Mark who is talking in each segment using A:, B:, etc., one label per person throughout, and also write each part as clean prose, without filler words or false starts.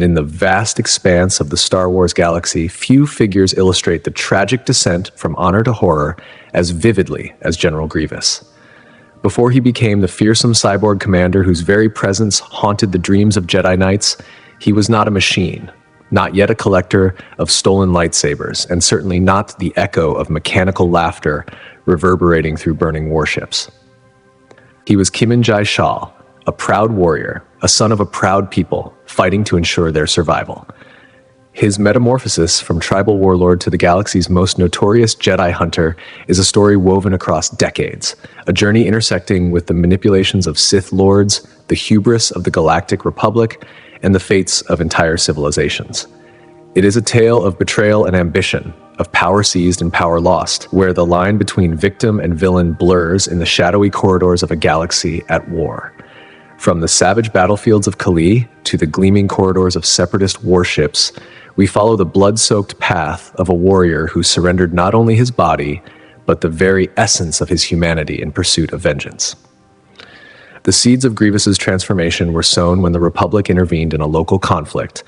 A: In the vast expanse of the Star Wars galaxy, few figures illustrate the tragic descent from honor to horror as vividly as General Grievous. Before he became the fearsome cyborg commander whose very presence haunted the dreams of Jedi Knights, he was not a machine, not yet a collector of stolen lightsabers, and certainly not the echo of mechanical laughter reverberating through burning warships. He was Kimin Jai Shal, a proud warrior, a son of a proud people, fighting to ensure their survival. His metamorphosis from tribal warlord to the galaxy's most notorious Jedi hunter is a story woven across decades, a journey intersecting with the manipulations of Sith lords, the hubris of the Galactic Republic, and the fates of entire civilizations. It is a tale of betrayal and ambition, of power seized and power lost, where the line between victim and villain blurs in the shadowy corridors of a galaxy at war. From the savage battlefields of Kali to the gleaming corridors of separatist warships, we follow the blood-soaked path of a warrior who surrendered not only his body, but the very essence of his humanity in pursuit of vengeance. The seeds of Grievous's transformation were sown when the Republic intervened in a local conflict,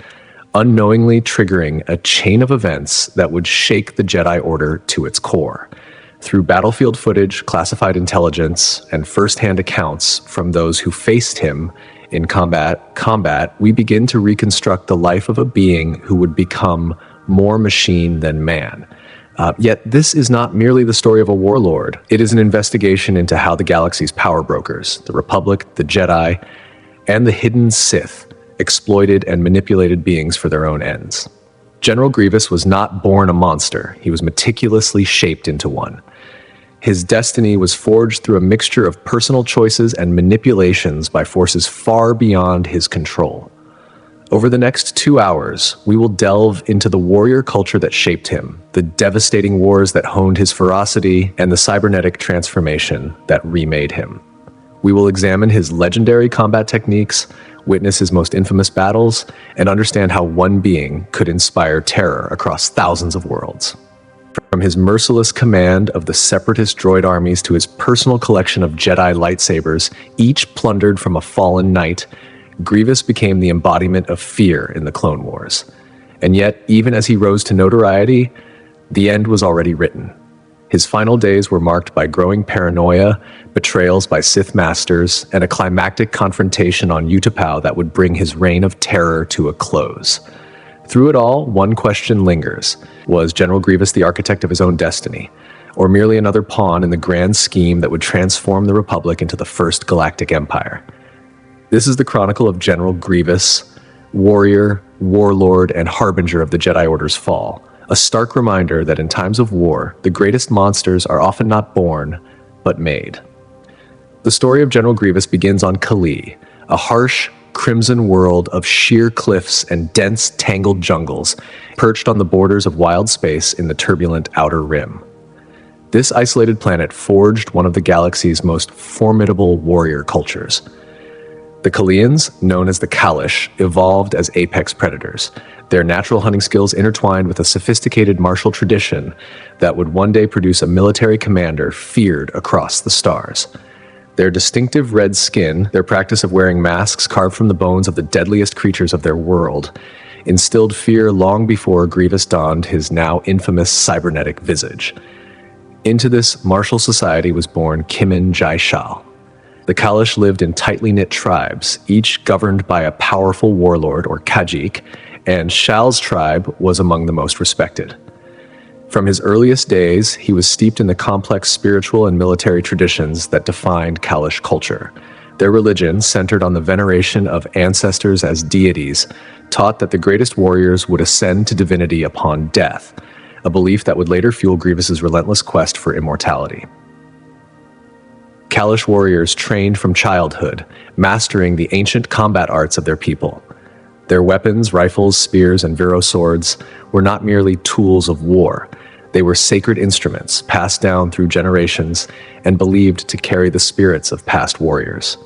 A: unknowingly triggering a chain of events that would shake the Jedi Order to its core. Through battlefield footage, classified intelligence, and first-hand accounts from those who faced him in combat, we begin to reconstruct the life of a being who would become more machine than man. Yet this is not merely the story of a warlord. It is an investigation into how the galaxy's power brokers, the Republic, the Jedi, and the hidden Sith, exploited and manipulated beings for their own ends. General Grievous was not born a monster. He was meticulously shaped into one. His destiny was forged through a mixture of personal choices and manipulations by forces far beyond his control. Over the next 2 hours, we will delve into the warrior culture that shaped him, the devastating wars that honed his ferocity, and the cybernetic transformation that remade him. We will examine his legendary combat techniques, witness his most infamous battles, and understand how one being could inspire terror across thousands of worlds. From his merciless command of the separatist droid armies to his personal collection of Jedi lightsabers, each plundered from a fallen knight, Grievous became the embodiment of fear in the Clone Wars. And yet, even as he rose to notoriety, the end was already written. His final days were marked by growing paranoia, betrayals by Sith masters, and a climactic confrontation on Utapau that would bring his reign of terror to a close. Through it all, one question lingers. Was General Grievous the architect of his own destiny, or merely another pawn in the grand scheme that would transform the Republic into the First Galactic Empire? This is the chronicle of General Grievous, warrior, warlord, and harbinger of the Jedi Order's fall. A stark reminder that in times of war, the greatest monsters are often not born, but made. The story of General Grievous begins on Kali, a harsh, crimson world of sheer cliffs and dense, tangled jungles, perched on the borders of wild space in the turbulent Outer Rim. This isolated planet forged one of the galaxy's most formidable warrior cultures. The Kalians, known as the Kalish, evolved as apex predators, their natural hunting skills intertwined with a sophisticated martial tradition that would one day produce a military commander feared across the stars. Their distinctive red skin, their practice of wearing masks carved from the bones of the deadliest creatures of their world, instilled fear long before Grievous donned his now infamous cybernetic visage. Into this martial society was born Kimin Jai Shal. The Kalish lived in tightly knit tribes, each governed by a powerful warlord or Khajiit, and Shal's tribe was among the most respected. From his earliest days, he was steeped in the complex spiritual and military traditions that defined Kalish culture. Their religion, centered on the veneration of ancestors as deities, taught that the greatest warriors would ascend to divinity upon death, a belief that would later fuel Grievous's relentless quest for immortality. Kalish warriors trained from childhood, mastering the ancient combat arts of their people. Their weapons, rifles, spears, and viro swords were not merely tools of war. They were sacred instruments passed down through generations and believed to carry the spirits of past warriors.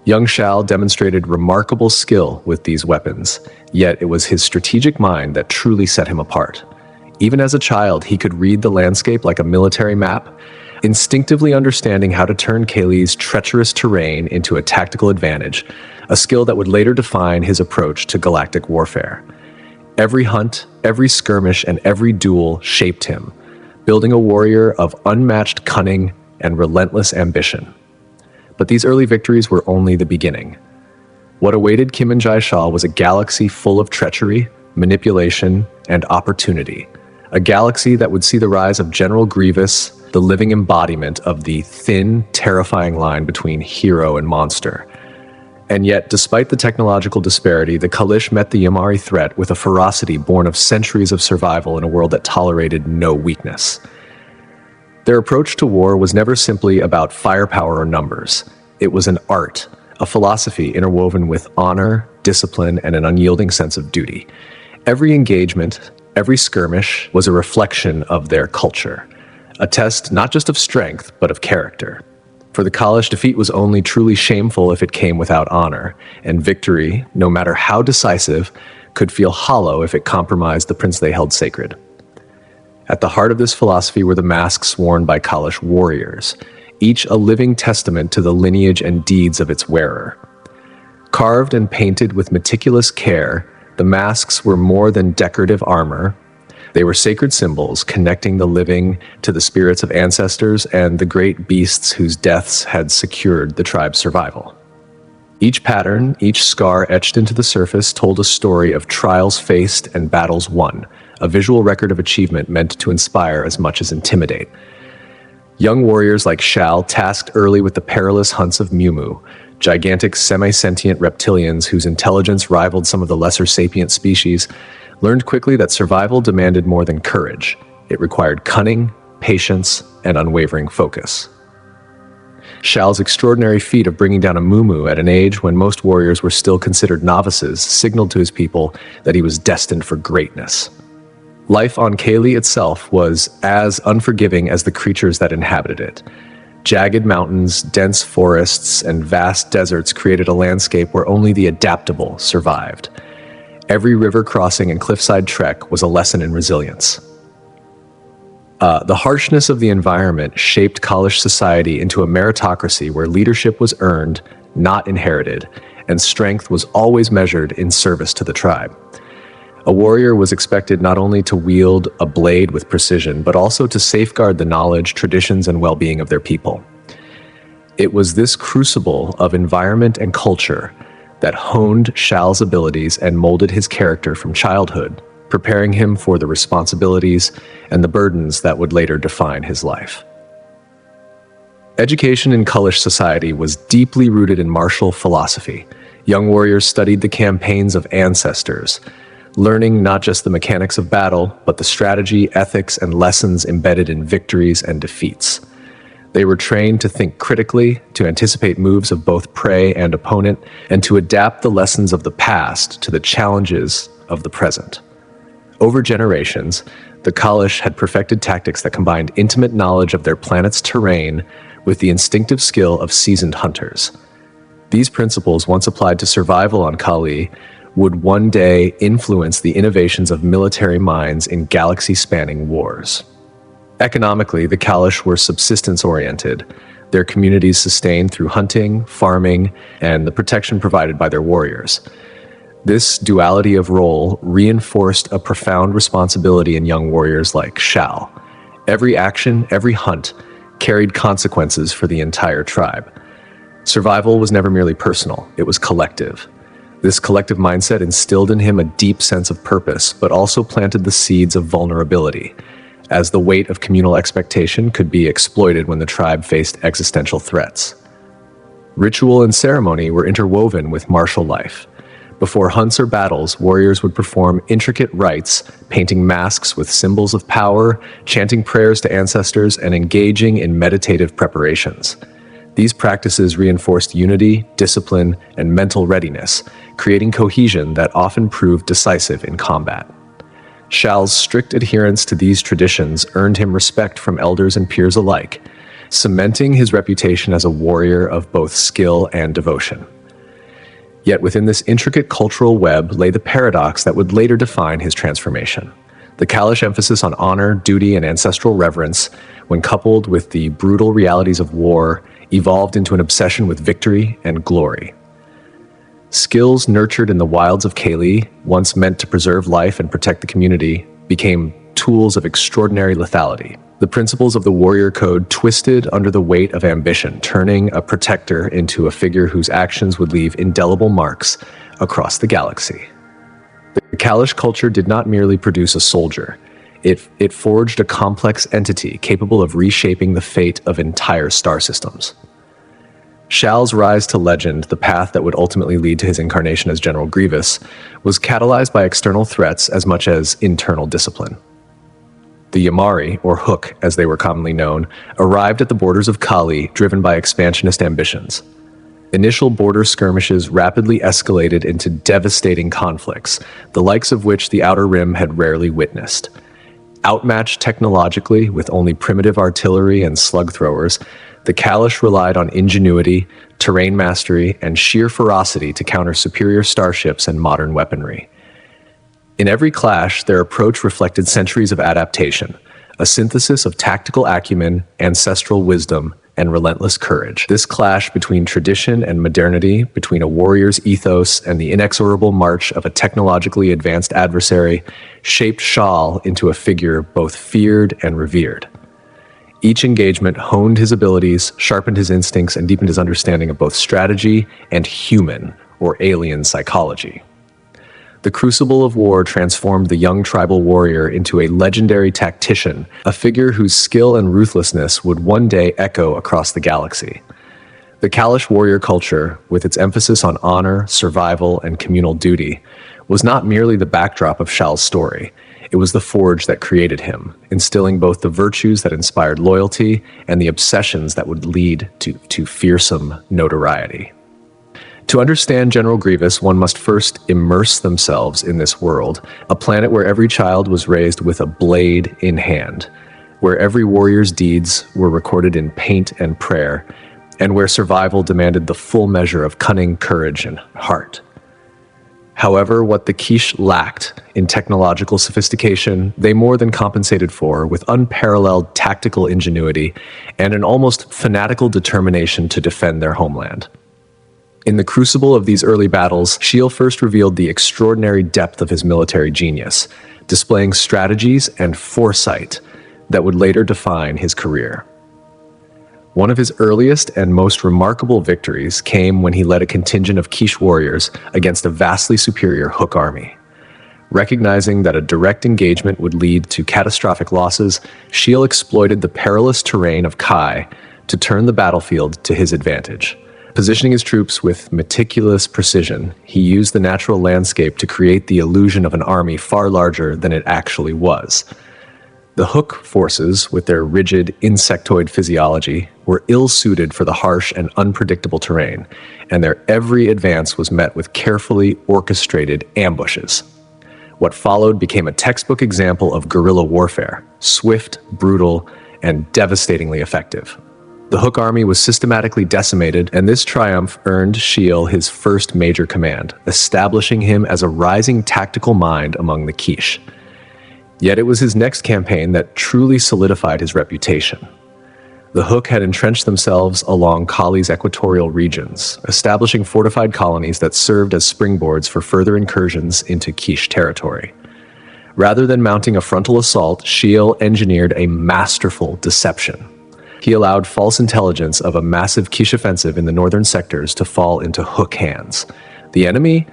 A: Young Shal demonstrated remarkable skill with these weapons, yet it was his strategic mind that truly set him apart. Even as a child, he could read the landscape like a military map, instinctively understanding how to turn Kali's treacherous terrain into a tactical advantage, a skill that would later define his approach to galactic warfare. Every hunt, every skirmish, and every duel shaped him, building a warrior of unmatched cunning and relentless ambition. But these early victories were only the beginning. What awaited Kim and Jai Shah was a galaxy full of treachery, manipulation, and opportunity. A galaxy that would see the rise of General Grievous, the living embodiment of the thin, terrifying line between hero and monster. And yet, despite the technological disparity, the Kalish met the Yamari threat with a ferocity born of centuries of survival in a world that tolerated no weakness. Their approach to war was never simply about firepower or numbers. It was an art, a philosophy interwoven with honor, discipline, and an unyielding sense of duty. Every engagement, every skirmish was a reflection of their culture, a test not just of strength, but of character. For the Kalish, defeat was only truly shameful if it came without honor, and victory, no matter how decisive, could feel hollow if it compromised the prince they held sacred. At the heart of this philosophy were the masks worn by Kalish warriors, each a living testament to the lineage and deeds of its wearer. Carved and painted with meticulous care, the masks were more than decorative armor. They were sacred symbols connecting the living to the spirits of ancestors and the great beasts whose deaths had secured the tribe's survival. Each pattern, each scar etched into the surface told a story of trials faced and battles won, a visual record of achievement meant to inspire as much as intimidate. Young warriors like Shal, tasked early with the perilous hunts of Mumu, gigantic semi-sentient reptilians whose intelligence rivaled some of the lesser sapient species, learned quickly that survival demanded more than courage. It required cunning, patience, and unwavering focus. Shal's extraordinary feat of bringing down a Mumu at an age when most warriors were still considered novices signaled to his people that he was destined for greatness. Life on Kaylee itself was as unforgiving as the creatures that inhabited it. Jagged mountains, dense forests, and vast deserts created a landscape where only the adaptable survived. Every river crossing and cliffside trek was a lesson in resilience. The harshness of the environment shaped Kalish society into a meritocracy where leadership was earned, not inherited, and strength was always measured in service to the tribe. A warrior was expected not only to wield a blade with precision, but also to safeguard the knowledge, traditions, and well-being of their people. It was this crucible of environment and culture that honed Shal's abilities and molded his character from childhood, preparing him for the responsibilities and the burdens that would later define his life. Education in Kalish society was deeply rooted in martial philosophy. Young warriors studied the campaigns of ancestors, learning not just the mechanics of battle, but the strategy, ethics, and lessons embedded in victories and defeats. They were trained to think critically, to anticipate moves of both prey and opponent, and to adapt the lessons of the past to the challenges of the present. Over generations, the Kalish had perfected tactics that combined intimate knowledge of their planet's terrain with the instinctive skill of seasoned hunters. These principles, once applied to survival on Kali, would one day influence the innovations of military minds in galaxy-spanning wars. Economically, the Kalish were subsistence-oriented, their communities sustained through hunting, farming, and the protection provided by their warriors. This duality of role reinforced a profound responsibility in young warriors like Shal. Every action, every hunt, carried consequences for the entire tribe. Survival was never merely personal, it was collective. This collective mindset instilled in him a deep sense of purpose, but also planted the seeds of vulnerability, as the weight of communal expectation could be exploited when the tribe faced existential threats. Ritual and ceremony were interwoven with martial life. Before hunts or battles, warriors would perform intricate rites, painting masks with symbols of power, chanting prayers to ancestors, and engaging in meditative preparations. These practices reinforced unity, discipline, and mental readiness, creating cohesion that often proved decisive in combat. Shal's strict adherence to these traditions earned him respect from elders and peers alike, cementing his reputation as a warrior of both skill and devotion. Yet within this intricate cultural web lay the paradox that would later define his transformation. The Kalish emphasis on honor, duty, and ancestral reverence, when coupled with the brutal realities of war, evolved into an obsession with victory and glory. Skills nurtured in the wilds of Kaylee, once meant to preserve life and protect the community, became tools of extraordinary lethality. The principles of the warrior code twisted under the weight of ambition, turning a protector into a figure whose actions would leave indelible marks across the galaxy. The Kalish culture did not merely produce a soldier. It forged a complex entity capable of reshaping the fate of entire star systems. Shal's rise to legend, the path that would ultimately lead to his incarnation as General Grievous, was catalyzed by external threats as much as internal discipline. The Yamari, or Hook as they were commonly known, arrived at the borders of Kali driven by expansionist ambitions. Initial border skirmishes rapidly escalated into devastating conflicts, the likes of which the Outer Rim had rarely witnessed. Outmatched technologically with only primitive artillery and slug throwers, the Kalish relied on ingenuity, terrain mastery, and sheer ferocity to counter superior starships and modern weaponry. In every clash, their approach reflected centuries of adaptation, a synthesis of tactical acumen, ancestral wisdom, and relentless courage. This clash between tradition and modernity, between a warrior's ethos and the inexorable march of a technologically advanced adversary, shaped Shal into a figure both feared and revered. Each engagement honed his abilities, sharpened his instincts, and deepened his understanding of both strategy and human, or alien, psychology. The crucible of war transformed the young tribal warrior into a legendary tactician, a figure whose skill and ruthlessness would one day echo across the galaxy. The Kalish warrior culture, with its emphasis on honor, survival, and communal duty, was not merely the backdrop of Shal's story. It was the forge that created him, instilling both the virtues that inspired loyalty and the obsessions that would lead to fearsome notoriety. To understand General Grievous, one must first immerse themselves in this world, a planet where every child was raised with a blade in hand, where every warrior's deeds were recorded in paint and prayer, and where survival demanded the full measure of cunning, courage, and heart. However, what the Quiche lacked in technological sophistication, they more than compensated for with unparalleled tactical ingenuity and an almost fanatical determination to defend their homeland. In the crucible of these early battles, Shiel first revealed the extraordinary depth of his military genius, displaying strategies and foresight that would later define his career. One of his earliest and most remarkable victories came when he led a contingent of Quiche warriors against a vastly superior Hook army. Recognizing that a direct engagement would lead to catastrophic losses, Shiel exploited the perilous terrain of Kai to turn the battlefield to his advantage. Positioning his troops with meticulous precision, he used the natural landscape to create the illusion of an army far larger than it actually was. The Hook forces, with their rigid insectoid physiology, were ill-suited for the harsh and unpredictable terrain, and their every advance was met with carefully orchestrated ambushes. What followed became a textbook example of guerrilla warfare, swift, brutal, and devastatingly effective. The Hook army was systematically decimated, and this triumph earned Shiel his first major command, establishing him as a rising tactical mind among the Quiche. Yet it was his next campaign that truly solidified his reputation. The Hook had entrenched themselves along Kali's equatorial regions, establishing fortified colonies that served as springboards for further incursions into Quiche territory. Rather than mounting a frontal assault, Shiel engineered a masterful deception. He allowed false intelligence of a massive Quiche offensive in the northern sectors to fall into Hook hands. The enemy,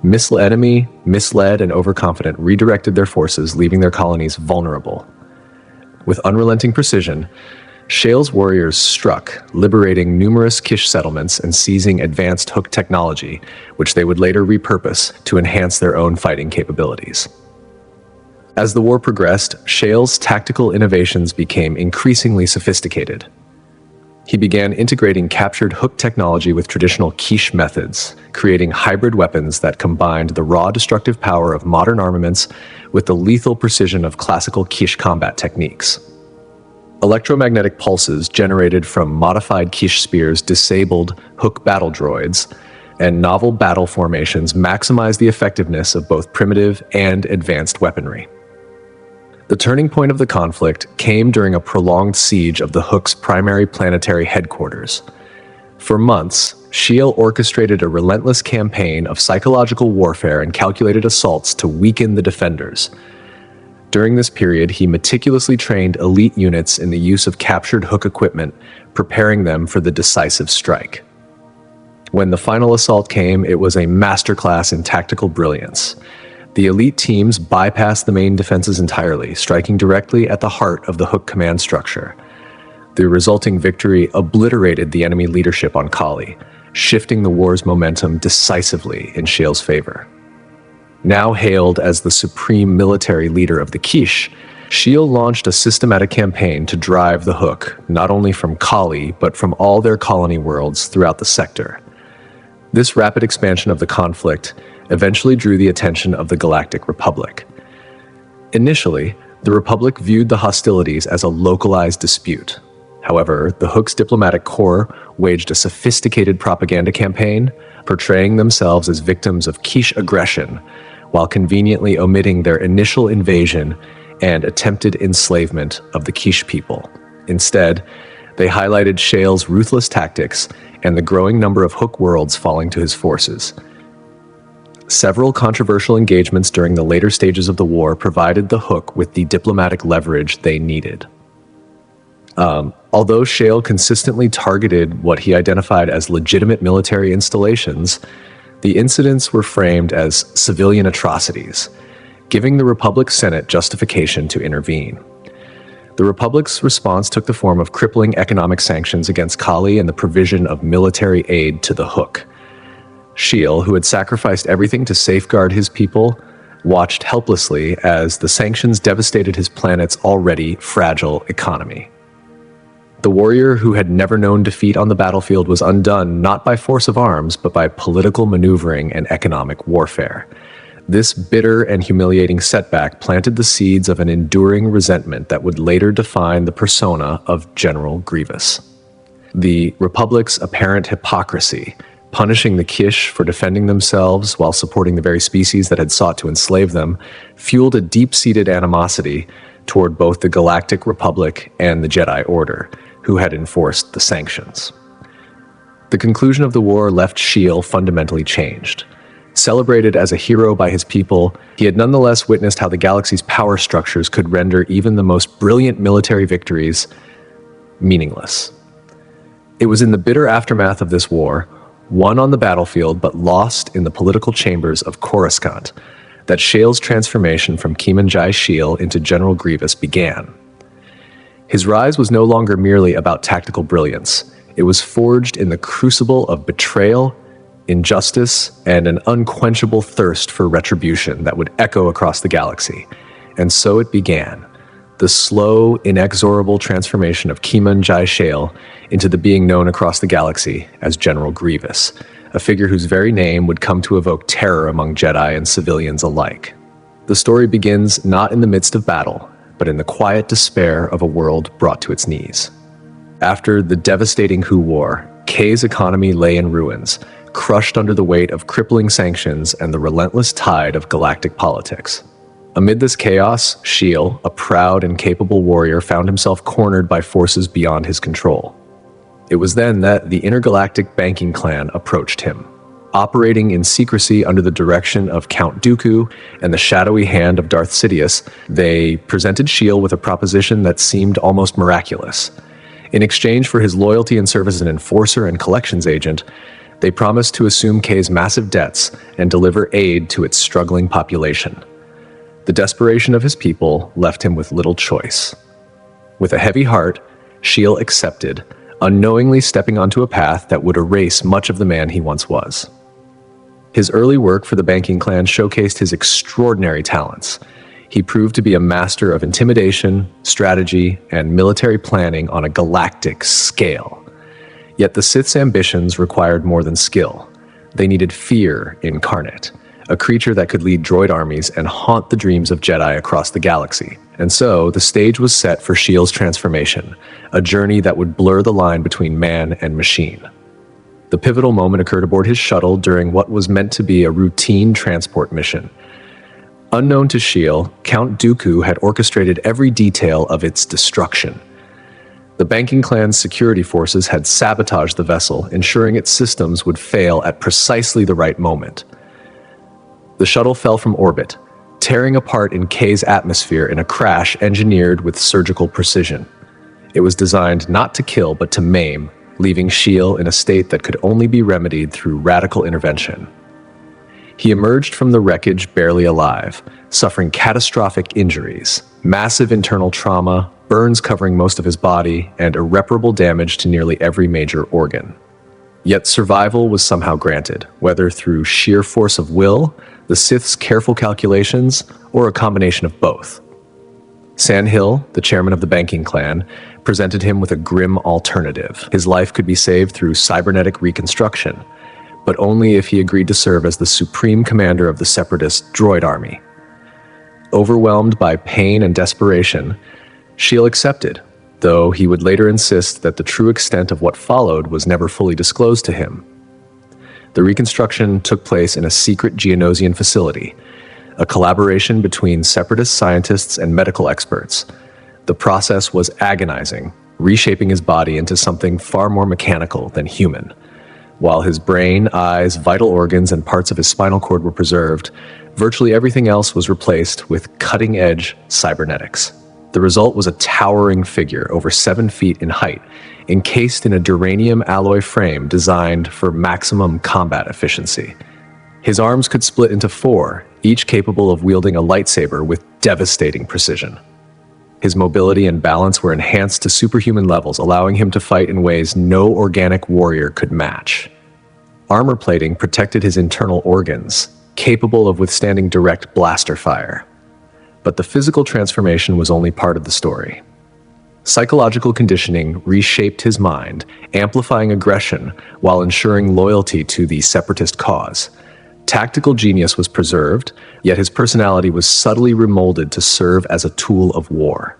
A: misled and overconfident, redirected their forces, leaving their colonies vulnerable. With unrelenting precision, Shiel's warriors struck, liberating numerous Quiche settlements and seizing advanced Hook technology, which they would later repurpose to enhance their own fighting capabilities. As the war progressed, Shiel's tactical innovations became increasingly sophisticated. He began integrating captured Hook technology with traditional Quiche methods, creating hybrid weapons that combined the raw destructive power of modern armaments with the lethal precision of classical Quiche combat techniques. Electromagnetic pulses generated from modified Quiche spears disabled Hook battle droids, and novel battle formations maximized the effectiveness of both primitive and advanced weaponry. The turning point of the conflict came during a prolonged siege of the Hook's primary planetary headquarters. For months, Shiel orchestrated a relentless campaign of psychological warfare and calculated assaults to weaken the defenders. During this period, he meticulously trained elite units in the use of captured hook equipment, preparing them for the decisive strike. When the final assault came, it was a masterclass in tactical brilliance. The elite teams bypassed the main defenses entirely, striking directly at the heart of the hook command structure. The resulting victory obliterated the enemy leadership on Kali, shifting the war's momentum decisively in Shiel's favor. Now hailed as the supreme military leader of the Kish, Shiel launched a systematic campaign to drive the hook, not only from Kali, but from all their colony worlds throughout the sector. This rapid expansion of the conflict eventually drew the attention of the Galactic Republic. Initially, the Republic viewed the hostilities as a localized dispute. However, the Hook's diplomatic corps waged a sophisticated propaganda campaign, portraying themselves as victims of Kish aggression, while conveniently omitting their initial invasion and attempted enslavement of the Kish people. Instead, they highlighted Shiel's ruthless tactics and the growing number of Hook worlds falling to his forces. Several controversial engagements during the later stages of the war provided the Hook with the diplomatic leverage they needed. Although Shiel consistently targeted what he identified as legitimate military installations, the incidents were framed as civilian atrocities, giving the Republic Senate justification to intervene. The Republic's response took the form of crippling economic sanctions against Kali and the provision of military aid to the Hook. Shiel, who had sacrificed everything to safeguard his people, watched helplessly as the sanctions devastated his planet's already fragile economy. The warrior who had never known defeat on the battlefield was undone not by force of arms, but by political maneuvering and economic warfare. This bitter and humiliating setback planted the seeds of an enduring resentment that would later define the persona of General Grievous. The Republic's apparent hypocrisy, punishing the Kish for defending themselves while supporting the very species that had sought to enslave them, fueled a deep-seated animosity toward both the Galactic Republic and the Jedi Order, who had enforced the sanctions. The conclusion of the war left Shiel fundamentally changed. Celebrated as a hero by his people, he had nonetheless witnessed how the galaxy's power structures could render even the most brilliant military victories meaningless. It was in the bitter aftermath of this war, won on the battlefield but lost in the political chambers of Coruscant, that Shiel's transformation from Keeman-Jai Shiel into General Grievous began. His rise was no longer merely about tactical brilliance. It was forged in the crucible of betrayal, injustice, and an unquenchable thirst for retribution that would echo across the galaxy. And so it began, the slow, inexorable transformation of Keeman-Jai Shiel into the being known across the galaxy as General Grievous, a figure whose very name would come to evoke terror among Jedi and civilians alike. The story begins not in the midst of battle, but in the quiet despair of a world brought to its knees. After the devastating Hu War, Kay's economy lay in ruins, crushed under the weight of crippling sanctions and the relentless tide of galactic politics. Amid this chaos, Shiel, a proud and capable warrior, found himself cornered by forces beyond his control. It was then that the intergalactic banking clan approached him. Operating in secrecy under the direction of Count Dooku and the shadowy hand of Darth Sidious, they presented Shiel with a proposition that seemed almost miraculous. In exchange for his loyalty and service as an enforcer and collections agent, they promised to assume Kay's massive debts and deliver aid to its struggling population. The desperation of his people left him with little choice. With a heavy heart, Shiel accepted, unknowingly stepping onto a path that would erase much of the man he once was. His early work for the banking clan showcased his extraordinary talents. He proved to be a master of intimidation, strategy, and military planning on a galactic scale. Yet the Sith's ambitions required more than skill. They needed fear incarnate, a creature that could lead droid armies and haunt the dreams of Jedi across the galaxy. And so, the stage was set for Shiel's transformation, a journey that would blur the line between man and machine. The pivotal moment occurred aboard his shuttle during what was meant to be a routine transport mission. Unknown to Shiel, Count Dooku had orchestrated every detail of its destruction. The banking clan's security forces had sabotaged the vessel, ensuring its systems would fail at precisely the right moment. The shuttle fell from orbit, tearing apart in K's atmosphere in a crash engineered with surgical precision. It was designed not to kill but to maim, leaving Shiel in a state that could only be remedied through radical intervention. He emerged from the wreckage barely alive, suffering catastrophic injuries, massive internal trauma, burns covering most of his body, and irreparable damage to nearly every major organ. Yet survival was somehow granted, whether through sheer force of will, the Sith's careful calculations, or a combination of both. Sandhill, the chairman of the banking clan, presented him with a grim alternative. His life could be saved through cybernetic reconstruction, but only if he agreed to serve as the supreme commander of the Separatist droid army. Overwhelmed by pain and desperation, Shiel accepted, though he would later insist that the true extent of what followed was never fully disclosed to him. The reconstruction took place in a secret Geonosian facility, a collaboration between Separatist scientists and medical experts. The process was agonizing, reshaping his body into something far more mechanical than human. While his brain, eyes, vital organs, and parts of his spinal cord were preserved, virtually everything else was replaced with cutting-edge cybernetics. The result was a towering figure over 7 feet in height, encased in a duranium alloy frame designed for maximum combat efficiency. His arms could split into 4, each capable of wielding a lightsaber with devastating precision. His mobility and balance were enhanced to superhuman levels, allowing him to fight in ways no organic warrior could match. Armor plating protected his internal organs, capable of withstanding direct blaster fire. But the physical transformation was only part of the story. Psychological conditioning reshaped his mind, amplifying aggression while ensuring loyalty to the Separatist cause. Tactical genius was preserved, yet his personality was subtly remolded to serve as a tool of war.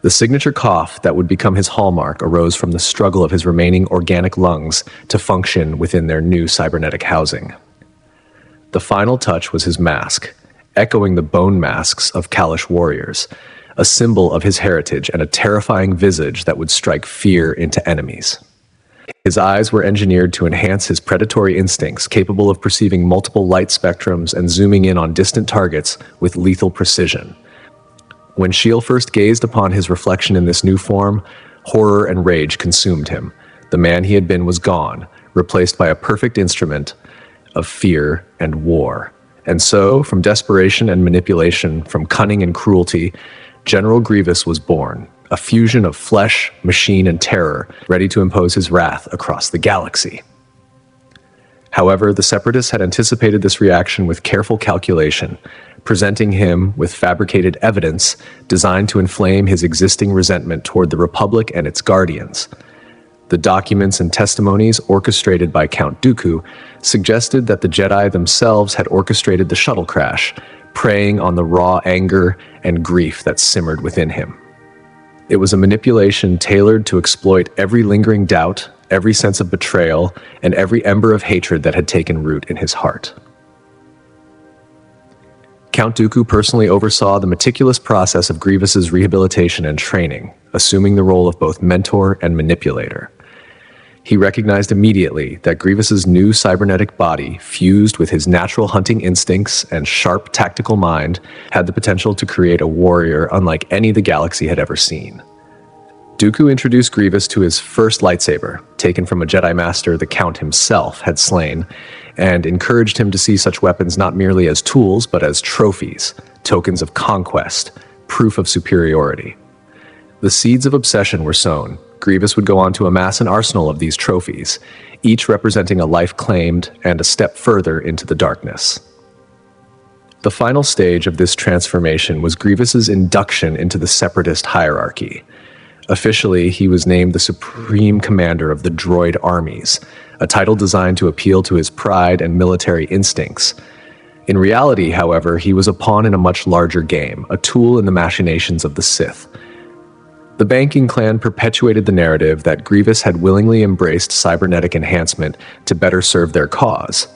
A: The signature cough that would become his hallmark arose from the struggle of his remaining organic lungs to function within their new cybernetic housing. The final touch was his mask, echoing the bone masks of Kalish warriors, a symbol of his heritage and a terrifying visage that would strike fear into enemies. His eyes were engineered to enhance his predatory instincts, capable of perceiving multiple light spectrums and zooming in on distant targets with lethal precision. When Shiel first gazed upon his reflection in this new form, horror and rage consumed him. The man he had been was gone, replaced by a perfect instrument of fear and war. And so, from desperation and manipulation, from cunning and cruelty, General Grievous was born, a fusion of flesh, machine, and terror, ready to impose his wrath across the galaxy. However, the Separatists had anticipated this reaction with careful calculation, presenting him with fabricated evidence designed to inflame his existing resentment toward the Republic and its guardians. The documents and testimonies orchestrated by Count Dooku suggested that the Jedi themselves had orchestrated the shuttle crash, preying on the raw anger and grief that simmered within him. It was a manipulation tailored to exploit every lingering doubt, every sense of betrayal, and every ember of hatred that had taken root in his heart. Count Dooku personally oversaw the meticulous process of Grievous's rehabilitation and training, assuming the role of both mentor and manipulator. He recognized immediately that Grievous's new cybernetic body, fused with his natural hunting instincts and sharp tactical mind, had the potential to create a warrior unlike any the galaxy had ever seen. Dooku introduced Grievous to his first lightsaber, taken from a Jedi Master the Count himself had slain, and encouraged him to see such weapons not merely as tools, but as trophies, tokens of conquest, proof of superiority. The seeds of obsession were sown. Grievous would go on to amass an arsenal of these trophies, each representing a life claimed and a step further into the darkness. The final stage of this transformation was Grievous's induction into the Separatist hierarchy. Officially, he was named the Supreme Commander of the Droid Armies, a title designed to appeal to his pride and military instincts. In reality, however, he was a pawn in a much larger game, a tool in the machinations of the Sith. The banking clan perpetuated the narrative that Grievous had willingly embraced cybernetic enhancement to better serve their cause,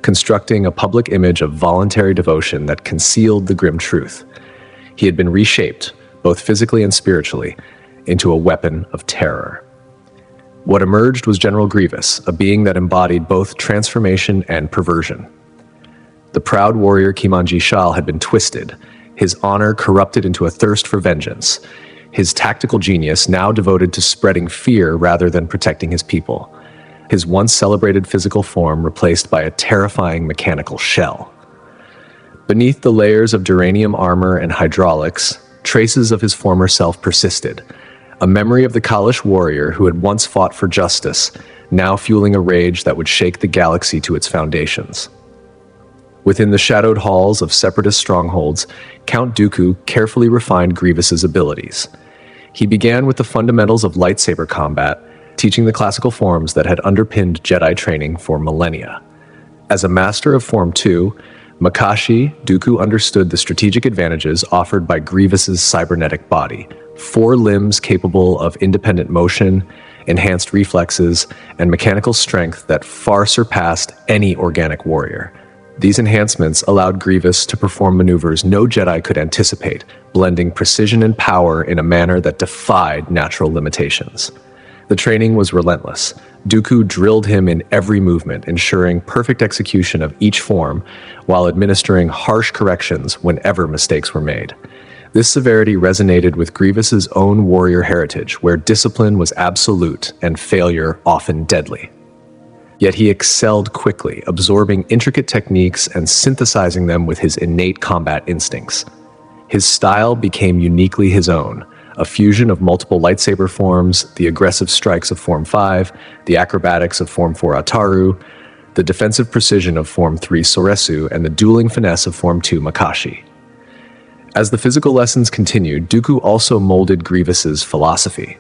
A: constructing a public image of voluntary devotion that concealed the grim truth. He had been reshaped, both physically and spiritually, into a weapon of terror. What emerged was General Grievous, a being that embodied both transformation and perversion. The proud warrior Kimanji Shal had been twisted, his honor corrupted into a thirst for vengeance, his tactical genius now devoted to spreading fear rather than protecting his people, his once celebrated physical form replaced by a terrifying mechanical shell. Beneath the layers of duranium armor and hydraulics, traces of his former self persisted, a memory of the Kalish warrior who had once fought for justice, now fueling a rage that would shake the galaxy to its foundations. Within the shadowed halls of separatist strongholds, Count Dooku carefully refined Grievous's abilities. He began with the fundamentals of lightsaber combat, teaching the classical forms that had underpinned Jedi training for millennia. As a master of Form 2, Makashi, Dooku understood the strategic advantages offered by Grievous's cybernetic body, 4 limbs capable of independent motion, enhanced reflexes, and mechanical strength that far surpassed any organic warrior. These enhancements allowed Grievous to perform maneuvers no Jedi could anticipate, blending precision and power in a manner that defied natural limitations. The training was relentless. Dooku drilled him in every movement, ensuring perfect execution of each form, while administering harsh corrections whenever mistakes were made. This severity resonated with Grievous's own warrior heritage, where discipline was absolute and failure often deadly. Yet he excelled quickly, absorbing intricate techniques and synthesizing them with his innate combat instincts. His style became uniquely his own, a fusion of multiple lightsaber forms, the aggressive strikes of Form 5, the acrobatics of Form 4 Ataru, the defensive precision of Form 3 Soresu, and the dueling finesse of Form 2 Makashi. As the physical lessons continued, Dooku also molded Grievous's philosophy.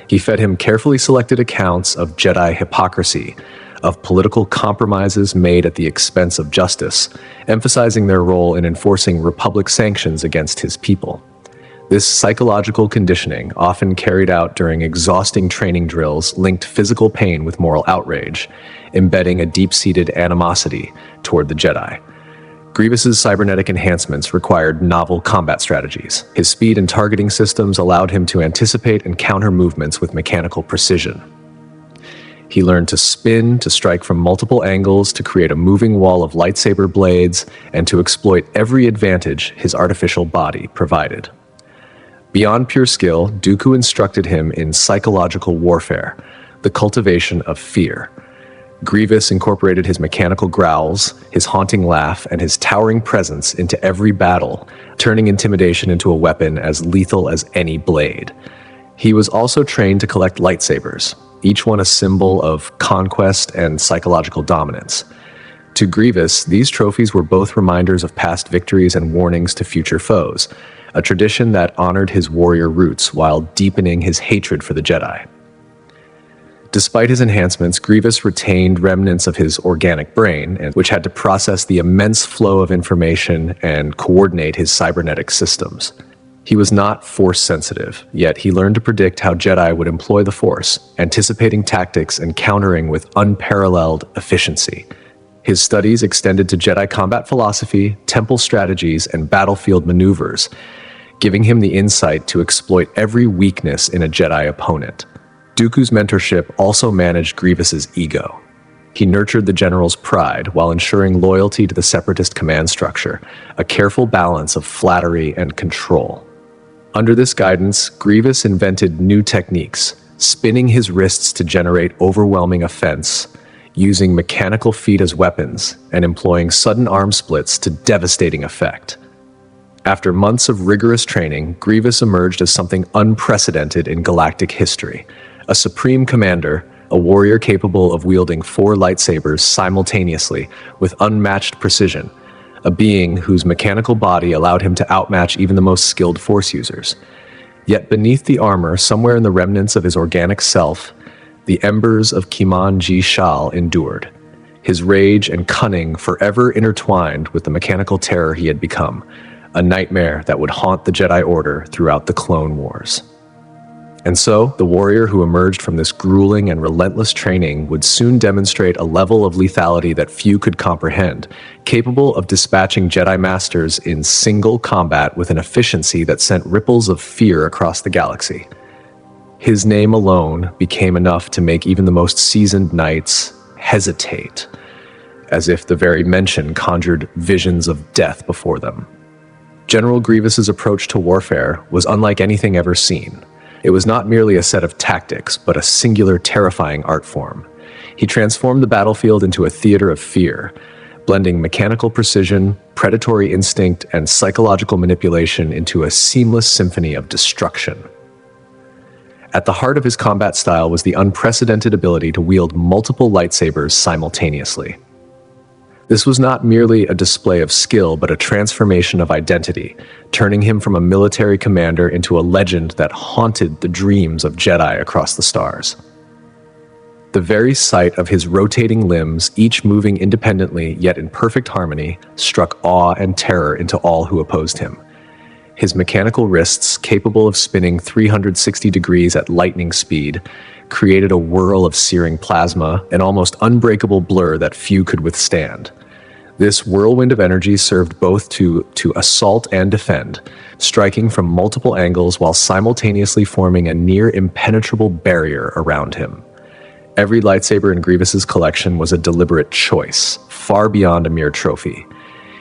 A: He fed him carefully selected accounts of Jedi hypocrisy, of political compromises made at the expense of justice, emphasizing their role in enforcing Republic sanctions against his people. This psychological conditioning, often carried out during exhausting training drills, linked physical pain with moral outrage, embedding a deep-seated animosity toward the Jedi. Grievous's cybernetic enhancements required novel combat strategies. His speed and targeting systems allowed him to anticipate and counter movements with mechanical precision. He learned to spin, to strike from multiple angles, to create a moving wall of lightsaber blades, and to exploit every advantage his artificial body provided. Beyond pure skill, Dooku instructed him in psychological warfare, the cultivation of fear. Grievous incorporated his mechanical growls, his haunting laugh, and his towering presence into every battle, turning intimidation into a weapon as lethal as any blade. He was also trained to collect lightsabers, each one a symbol of conquest and psychological dominance. To Grievous, these trophies were both reminders of past victories and warnings to future foes, a tradition that honored his warrior roots while deepening his hatred for the Jedi. Despite his enhancements, Grievous retained remnants of his organic brain, which had to process the immense flow of information and coordinate his cybernetic systems. He was not Force-sensitive, yet he learned to predict how Jedi would employ the Force, anticipating tactics and countering with unparalleled efficiency. His studies extended to Jedi combat philosophy, temple strategies, and battlefield maneuvers, giving him the insight to exploit every weakness in a Jedi opponent. Dooku's mentorship also managed Grievous's ego. He nurtured the general's pride while ensuring loyalty to the Separatist command structure, a careful balance of flattery and control. Under this guidance, Grievous invented new techniques, spinning his wrists to generate overwhelming offense, using mechanical feet as weapons, and employing sudden arm splits to devastating effect. After months of rigorous training, Grievous emerged as something unprecedented in galactic history, a supreme commander, a warrior capable of wielding 4 lightsabers simultaneously with unmatched precision, a being whose mechanical body allowed him to outmatch even the most skilled Force users. Yet beneath the armor, somewhere in the remnants of his organic self, the embers of Kimanji Shal endured, his rage and cunning forever intertwined with the mechanical terror he had become, a nightmare that would haunt the Jedi Order throughout the Clone Wars. And so, the warrior who emerged from this grueling and relentless training would soon demonstrate a level of lethality that few could comprehend, capable of dispatching Jedi Masters in single combat with an efficiency that sent ripples of fear across the galaxy. His name alone became enough to make even the most seasoned knights hesitate, as if the very mention conjured visions of death before them. General Grievous's approach to warfare was unlike anything ever seen. It was not merely a set of tactics, but a singular, terrifying art form. He transformed the battlefield into a theater of fear, blending mechanical precision, predatory instinct, and psychological manipulation into a seamless symphony of destruction. At the heart of his combat style was the unprecedented ability to wield multiple lightsabers simultaneously. This was not merely a display of skill, but a transformation of identity, turning him from a military commander into a legend that haunted the dreams of Jedi across the stars. The very sight of his rotating limbs, each moving independently yet in perfect harmony, struck awe and terror into all who opposed him. His mechanical wrists, capable of spinning 360 degrees at lightning speed, created a whirl of searing plasma, an almost unbreakable blur that few could withstand. This whirlwind of energy served both to assault and defend, striking from multiple angles while simultaneously forming a near impenetrable barrier around him. Every lightsaber in Grievous's collection was a deliberate choice, far beyond a mere trophy.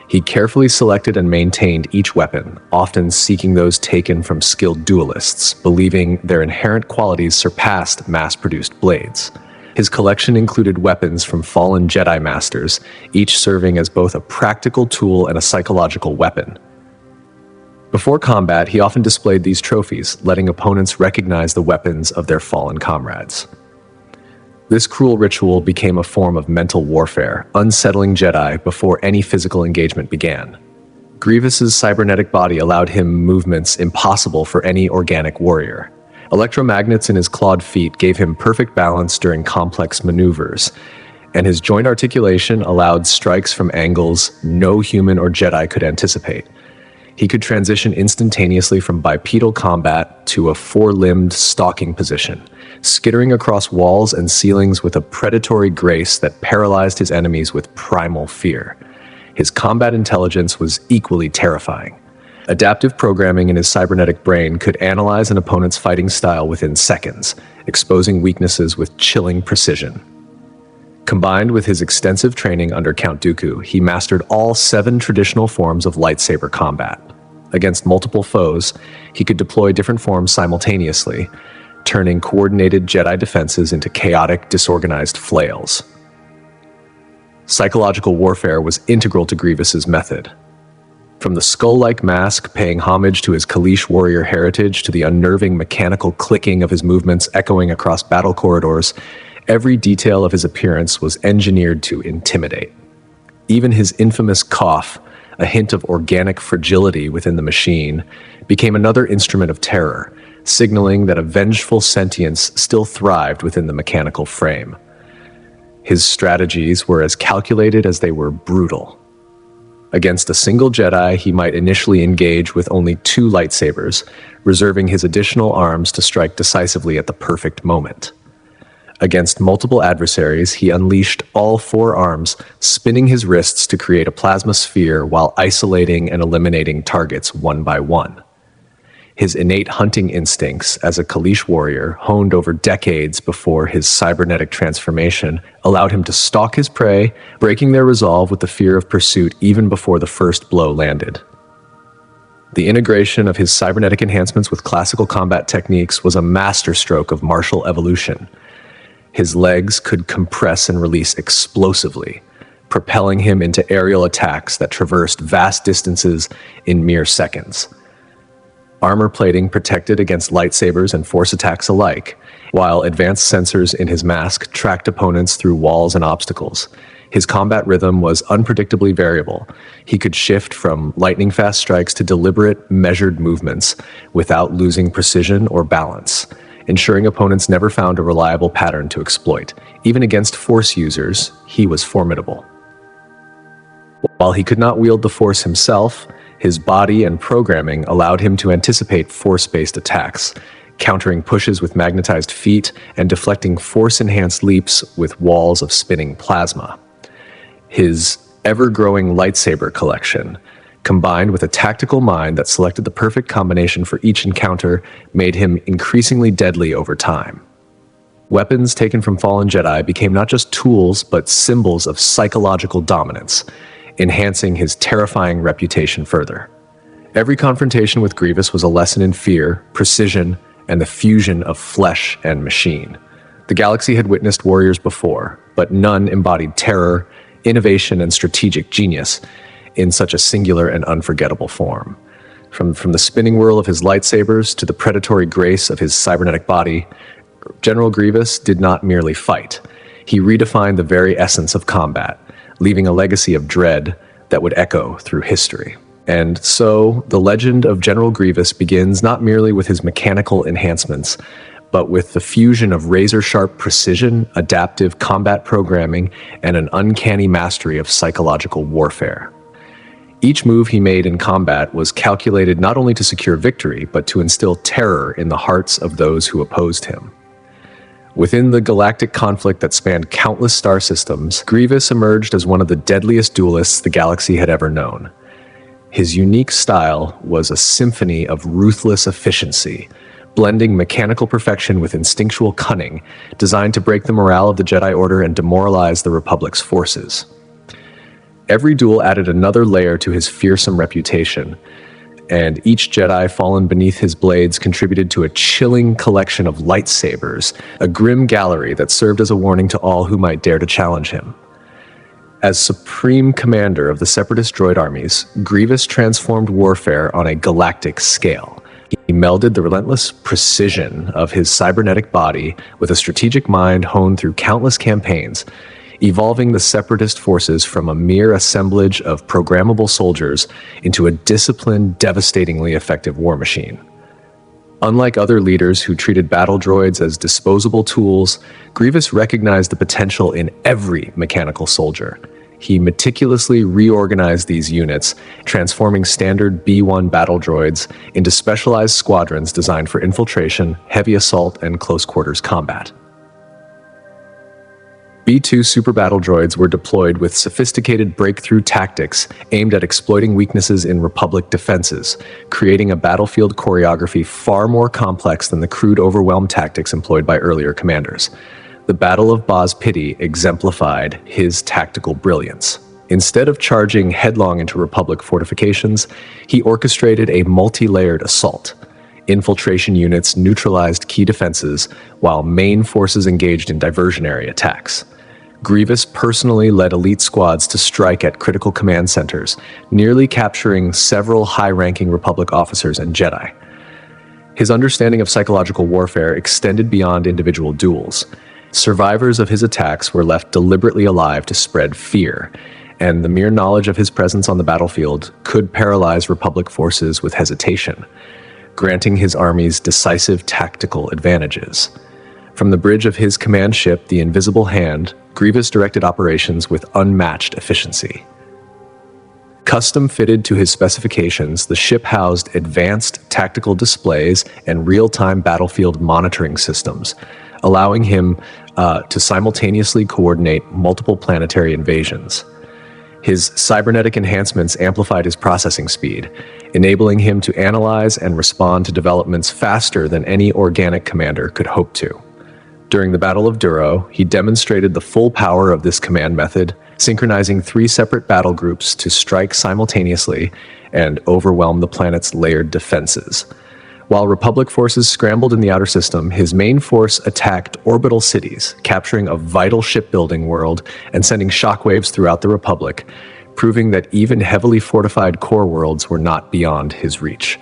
A: He carefully selected and maintained each weapon, often seeking those taken from skilled duelists, believing their inherent qualities surpassed mass-produced blades. His collection included weapons from fallen Jedi Masters, each serving as both a practical tool and a psychological weapon. Before combat, he often displayed these trophies, letting opponents recognize the weapons of their fallen comrades. This cruel ritual became a form of mental warfare, unsettling Jedi before any physical engagement began. Grievous's cybernetic body allowed him movements impossible for any organic warrior. Electromagnets in his clawed feet gave him perfect balance during complex maneuvers, and his joint articulation allowed strikes from angles no human or Jedi could anticipate. He could transition instantaneously from bipedal combat to a four-limbed stalking position, skittering across walls and ceilings with a predatory grace that paralyzed his enemies with primal fear. His combat intelligence was equally terrifying. Adaptive programming in his cybernetic brain could analyze an opponent's fighting style within seconds, exposing weaknesses with chilling precision. Combined with his extensive training under Count Dooku, he mastered all 7 traditional forms of lightsaber combat. Against multiple foes, he could deploy different forms simultaneously, turning coordinated Jedi defenses into chaotic, disorganized flails. Psychological warfare was integral to Grievous's method. From the skull-like mask paying homage to his Kaleesh warrior heritage to the unnerving mechanical clicking of his movements echoing across battle corridors, every detail of his appearance was engineered to intimidate. Even his infamous cough, a hint of organic fragility within the machine, became another instrument of terror, signaling that a vengeful sentience still thrived within the mechanical frame. His strategies were as calculated as they were brutal. Against a single Jedi, he might initially engage with only 2 lightsabers, reserving his additional arms to strike decisively at the perfect moment. Against multiple adversaries, he unleashed all 4 arms, spinning his wrists to create a plasma sphere while isolating and eliminating targets one by one. His innate hunting instincts as a Kaleesh warrior, honed over decades before his cybernetic transformation, allowed him to stalk his prey, breaking their resolve with the fear of pursuit even before the first blow landed. The integration of his cybernetic enhancements with classical combat techniques was a masterstroke of martial evolution. His legs could compress and release explosively, propelling him into aerial attacks that traversed vast distances in mere seconds. Armor plating protected against lightsabers and force attacks alike, while advanced sensors in his mask tracked opponents through walls and obstacles. His combat rhythm was unpredictably variable. He could shift from lightning-fast strikes to deliberate, measured movements without losing precision or balance, ensuring opponents never found a reliable pattern to exploit. Even against Force users, he was formidable. While he could not wield the Force himself, his body and programming allowed him to anticipate Force-based attacks, countering pushes with magnetized feet and deflecting Force-enhanced leaps with walls of spinning plasma. His ever-growing lightsaber collection, combined with a tactical mind that selected the perfect combination for each encounter, made him increasingly deadly over time. Weapons taken from fallen Jedi became not just tools, but symbols of psychological dominance, enhancing his terrifying reputation further. Every confrontation with Grievous was a lesson in fear, precision, and the fusion of flesh and machine. The galaxy had witnessed warriors before, but none embodied terror, innovation, and strategic genius in such a singular and unforgettable form. From the spinning whirl of his lightsabers to the predatory grace of his cybernetic body, General Grievous did not merely fight. He redefined the very essence of combat, leaving a legacy of dread that would echo through history. And so, the legend of General Grievous begins not merely with his mechanical enhancements, but with the fusion of razor-sharp precision, adaptive combat programming, and an uncanny mastery of psychological warfare. Each move he made in combat was calculated not only to secure victory, but to instill terror in the hearts of those who opposed him. Within the galactic conflict that spanned countless star systems, Grievous emerged as one of the deadliest duelists the galaxy had ever known. His unique style was a symphony of ruthless efficiency, blending mechanical perfection with instinctual cunning, designed to break the morale of the Jedi Order and demoralize the Republic's forces. Every duel added another layer to his fearsome reputation, and each Jedi fallen beneath his blades contributed to a chilling collection of lightsabers, a grim gallery that served as a warning to all who might dare to challenge him. As supreme commander of the Separatist droid armies, Grievous transformed warfare on a galactic scale. He melded the relentless precision of his cybernetic body with a strategic mind honed through countless campaigns, evolving the Separatist forces from a mere assemblage of programmable soldiers into a disciplined, devastatingly effective war machine. Unlike other leaders who treated battle droids as disposable tools, Grievous recognized the potential in every mechanical soldier. He meticulously reorganized these units, transforming standard B-1 battle droids into specialized squadrons designed for infiltration, heavy assault, and close-quarters combat. B-2 super battle droids were deployed with sophisticated breakthrough tactics aimed at exploiting weaknesses in Republic defenses, creating a battlefield choreography far more complex than the crude overwhelm tactics employed by earlier commanders. The Battle of Boz Pity exemplified his tactical brilliance. Instead of charging headlong into Republic fortifications, he orchestrated a multi-layered assault. Infiltration units neutralized key defenses, while main forces engaged in diversionary attacks. Grievous personally led elite squads to strike at critical command centers, nearly capturing several high-ranking Republic officers and Jedi. His understanding of psychological warfare extended beyond individual duels. Survivors of his attacks were left deliberately alive to spread fear, and the mere knowledge of his presence on the battlefield could paralyze Republic forces with hesitation, granting his armies decisive tactical advantages. From the bridge of his command ship, the Invisible Hand, Grievous directed operations with unmatched efficiency. Custom-fitted to his specifications, the ship housed advanced tactical displays and real-time battlefield monitoring systems, allowing him to simultaneously coordinate multiple planetary invasions. His cybernetic enhancements amplified his processing speed, enabling him to analyze and respond to developments faster than any organic commander could hope to. During the Battle of Duro, he demonstrated the full power of this command method, synchronizing 3 separate battle groups to strike simultaneously and overwhelm the planet's layered defenses. While Republic forces scrambled in the outer system, his main force attacked orbital cities, capturing a vital shipbuilding world and sending shockwaves throughout the Republic, proving that even heavily fortified core worlds were not beyond his reach.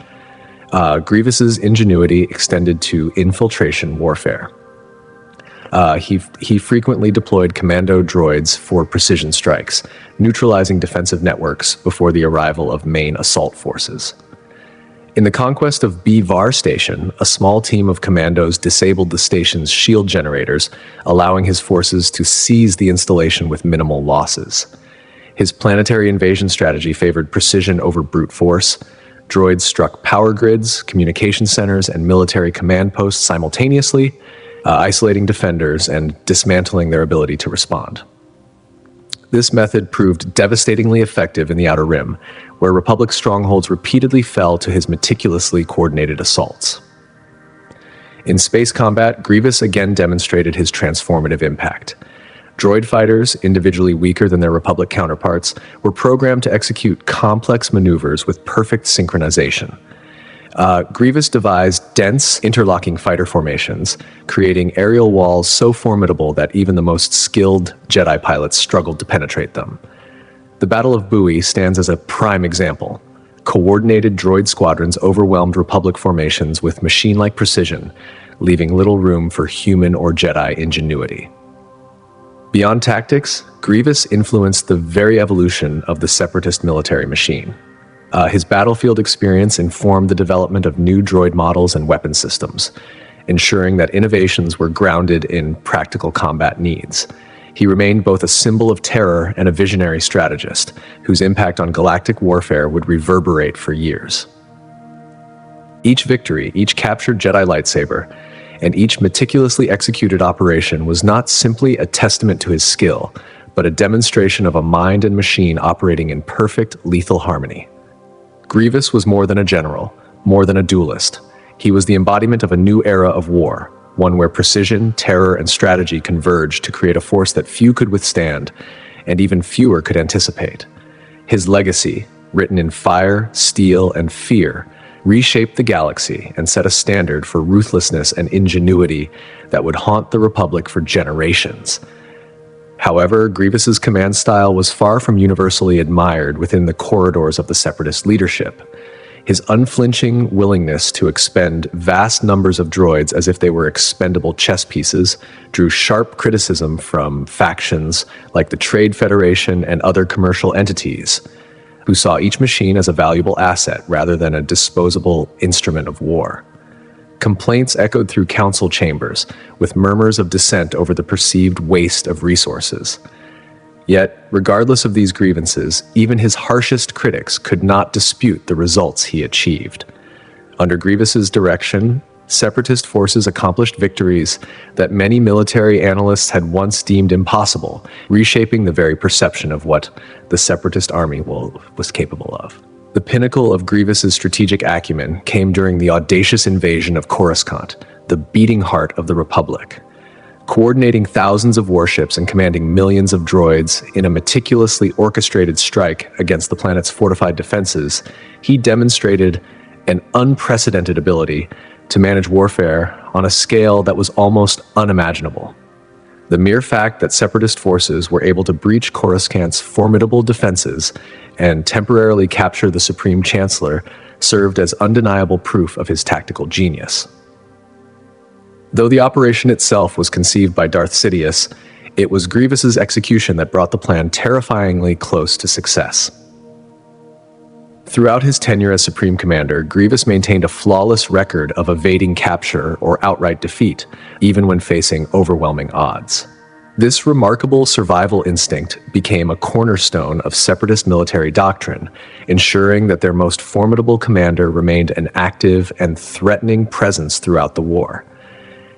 A: Grievous's ingenuity extended to infiltration warfare. He frequently deployed commando droids for precision strikes, neutralizing defensive networks before the arrival of main assault forces. In the conquest of B-Var Station, a small team of commandos disabled the station's shield generators, allowing his forces to seize the installation with minimal losses. His planetary invasion strategy favored precision over brute force. Droids struck power grids, communication centers, and military command posts simultaneously, isolating defenders and dismantling their ability to respond. This method proved devastatingly effective in the Outer Rim, where Republic strongholds repeatedly fell to his meticulously coordinated assaults. In space combat, Grievous again demonstrated his transformative impact. Droid fighters, individually weaker than their Republic counterparts, were programmed to execute complex maneuvers with perfect synchronization. Grievous devised dense, interlocking fighter formations, creating aerial walls so formidable that even the most skilled Jedi pilots struggled to penetrate them. The Battle of Bui stands as a prime example. Coordinated droid squadrons overwhelmed Republic formations with machine-like precision, leaving little room for human or Jedi ingenuity. Beyond tactics, Grievous influenced the very evolution of the Separatist military machine. His battlefield experience informed the development of new droid models and weapon systems, ensuring that innovations were grounded in practical combat needs. He remained both a symbol of terror and a visionary strategist, whose impact on galactic warfare would reverberate for years. Each victory, each captured Jedi lightsaber, and each meticulously executed operation was not simply a testament to his skill, but a demonstration of a mind and machine operating in perfect, lethal harmony. Grievous was more than a general, more than a duelist. He was the embodiment of a new era of war, one where precision, terror, and strategy converged to create a force that few could withstand, and even fewer could anticipate. His legacy, written in fire, steel, and fear, reshaped the galaxy and set a standard for ruthlessness and ingenuity that would haunt the Republic for generations. However, Grievous's command style was far from universally admired within the corridors of the Separatist leadership. His unflinching willingness to expend vast numbers of droids as if they were expendable chess pieces drew sharp criticism from factions like the Trade Federation and other commercial entities, who saw each machine as a valuable asset rather than a disposable instrument of war. Complaints echoed through council chambers, with murmurs of dissent over the perceived waste of resources. Yet, regardless of these grievances, even his harshest critics could not dispute the results he achieved. Under Grievous's direction, Separatist forces accomplished victories that many military analysts had once deemed impossible, reshaping the very perception of what the Separatist army was capable of. The pinnacle of Grievous's strategic acumen came during the audacious invasion of Coruscant, the beating heart of the Republic. Coordinating thousands of warships and commanding millions of droids in a meticulously orchestrated strike against the planet's fortified defenses, he demonstrated an unprecedented ability to manage warfare on a scale that was almost unimaginable. The mere fact that Separatist forces were able to breach Coruscant's formidable defenses and temporarily capture the Supreme Chancellor served as undeniable proof of his tactical genius. Though the operation itself was conceived by Darth Sidious, it was Grievous's execution that brought the plan terrifyingly close to success. Throughout his tenure as Supreme Commander, Grievous maintained a flawless record of evading capture or outright defeat, even when facing overwhelming odds. This remarkable survival instinct became a cornerstone of Separatist military doctrine, ensuring that their most formidable commander remained an active and threatening presence throughout the war.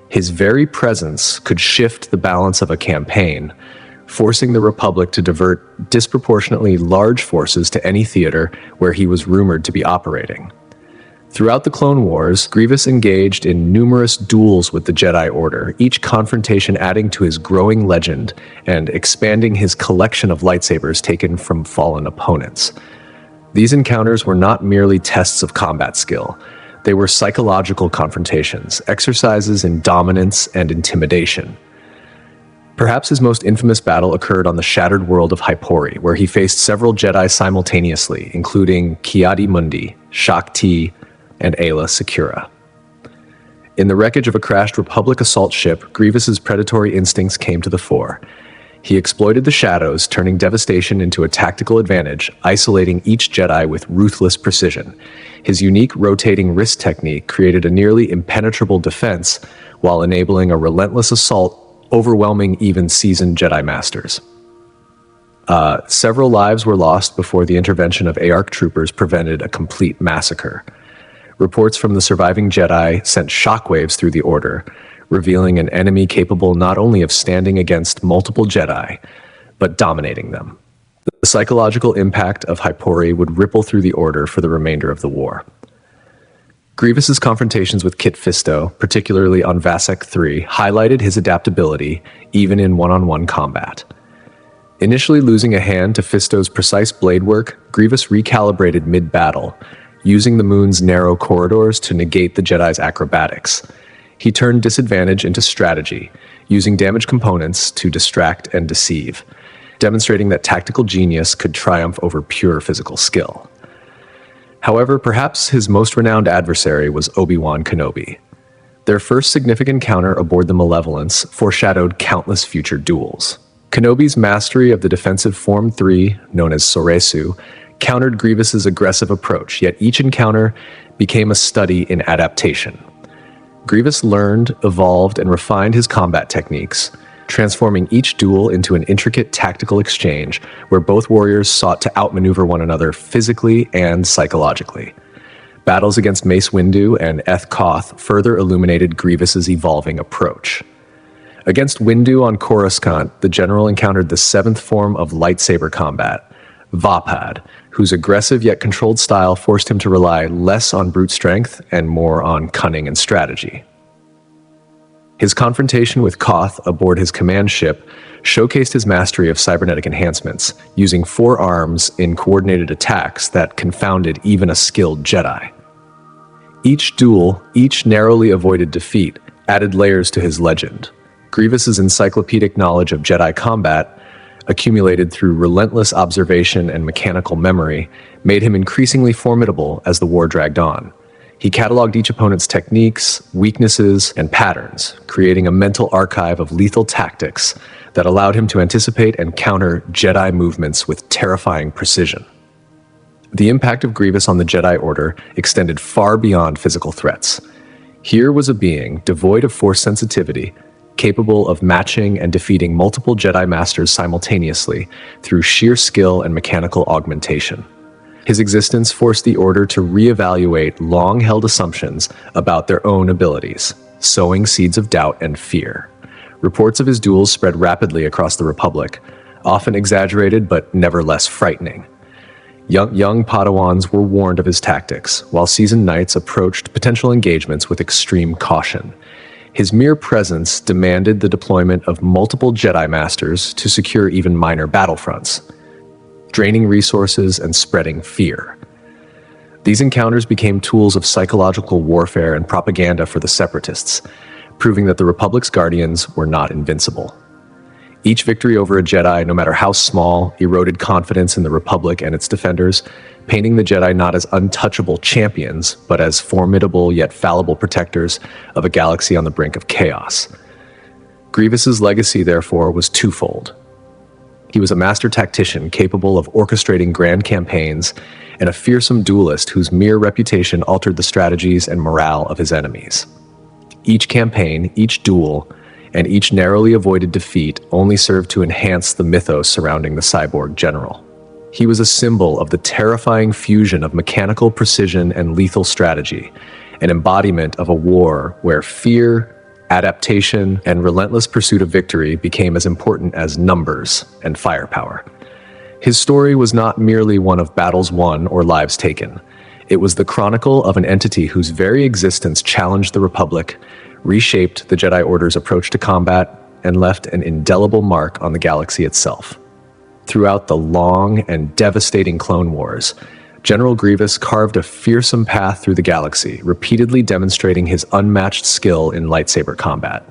A: His very presence could shift the balance of a campaign, forcing the Republic to divert disproportionately large forces to any theater where he was rumored to be operating. Throughout the Clone Wars, Grievous engaged in numerous duels with the Jedi Order, each confrontation adding to his growing legend and expanding his collection of lightsabers taken from fallen opponents. These encounters were not merely tests of combat skill. They were psychological confrontations, exercises in dominance and intimidation. Perhaps his most infamous battle occurred on the shattered world of Hypori, where he faced several Jedi simultaneously, including Ki-Adi-Mundi, Shaak-Ti, and Aayla Secura. In the wreckage of a crashed Republic assault ship, Grievous's predatory instincts came to the fore. He exploited the shadows, turning devastation into a tactical advantage, isolating each Jedi with ruthless precision. His unique rotating wrist technique created a nearly impenetrable defense, while enabling a relentless assault, overwhelming even seasoned Jedi Masters. Several lives were lost before the intervention of AARC troopers prevented a complete massacre. Reports from the surviving Jedi sent shockwaves through the Order, revealing an enemy capable not only of standing against multiple Jedi, but dominating them. The psychological impact of Hypori would ripple through the Order for the remainder of the war. Grievous's confrontations with Kit Fisto, particularly on Vasek III, highlighted his adaptability even in one-on-one combat. Initially losing a hand to Fisto's precise blade work, Grievous recalibrated mid-battle, using the moon's narrow corridors to negate the Jedi's acrobatics. He turned disadvantage into strategy, using damaged components to distract and deceive, demonstrating that tactical genius could triumph over pure physical skill. However, perhaps his most renowned adversary was Obi-Wan Kenobi. Their first significant encounter aboard the Malevolence foreshadowed countless future duels. Kenobi's mastery of the defensive Form 3, known as Soresu, countered Grievous's aggressive approach, yet each encounter became a study in adaptation. Grievous learned, evolved, and refined his combat techniques, transforming each duel into an intricate tactical exchange where both warriors sought to outmaneuver one another physically and psychologically. Battles against Mace Windu and Eth Koth further illuminated Grievous's evolving approach. Against Windu on Coruscant, the general encountered the seventh form of lightsaber combat, Vapad, whose aggressive yet controlled style forced him to rely less on brute strength and more on cunning and strategy. His confrontation with Koth aboard his command ship showcased his mastery of cybernetic enhancements, using 4 arms in coordinated attacks that confounded even a skilled Jedi. Each duel, each narrowly avoided defeat, added layers to his legend. Grievous's encyclopedic knowledge of Jedi combat, accumulated through relentless observation and mechanical memory, made him increasingly formidable as the war dragged on. He cataloged each opponent's techniques, weaknesses, and patterns, creating a mental archive of lethal tactics that allowed him to anticipate and counter Jedi movements with terrifying precision. The impact of Grievous on the Jedi Order extended far beyond physical threats. Here was a being devoid of Force sensitivity, capable of matching and defeating multiple Jedi Masters simultaneously through sheer skill and mechanical augmentation. His existence forced the Order to reevaluate long-held assumptions about their own abilities, sowing seeds of doubt and fear. Reports of his duels spread rapidly across the Republic, often exaggerated but never less frightening. Young Padawans were warned of his tactics, while seasoned knights approached potential engagements with extreme caution. His mere presence demanded the deployment of multiple Jedi Masters to secure even minor battlefronts, draining resources and spreading fear. These encounters became tools of psychological warfare and propaganda for the Separatists, proving that the Republic's guardians were not invincible. Each victory over a Jedi, no matter how small, eroded confidence in the Republic and its defenders, painting the Jedi not as untouchable champions, but as formidable yet fallible protectors of a galaxy on the brink of chaos. Grievous's legacy, therefore, was twofold. He was a master tactician capable of orchestrating grand campaigns, and a fearsome duelist whose mere reputation altered the strategies and morale of his enemies. Each campaign, each duel, and each narrowly avoided defeat only served to enhance the mythos surrounding the cyborg general. He was a symbol of the terrifying fusion of mechanical precision and lethal strategy, an embodiment of a war where fear, adaptation, and relentless pursuit of victory became as important as numbers and firepower. His story was not merely one of battles won or lives taken. It was the chronicle of an entity whose very existence challenged the Republic, reshaped the Jedi Order's approach to combat, and left an indelible mark on the galaxy itself. Throughout the long and devastating Clone Wars, General Grievous carved a fearsome path through the galaxy, repeatedly demonstrating his unmatched skill in lightsaber combat.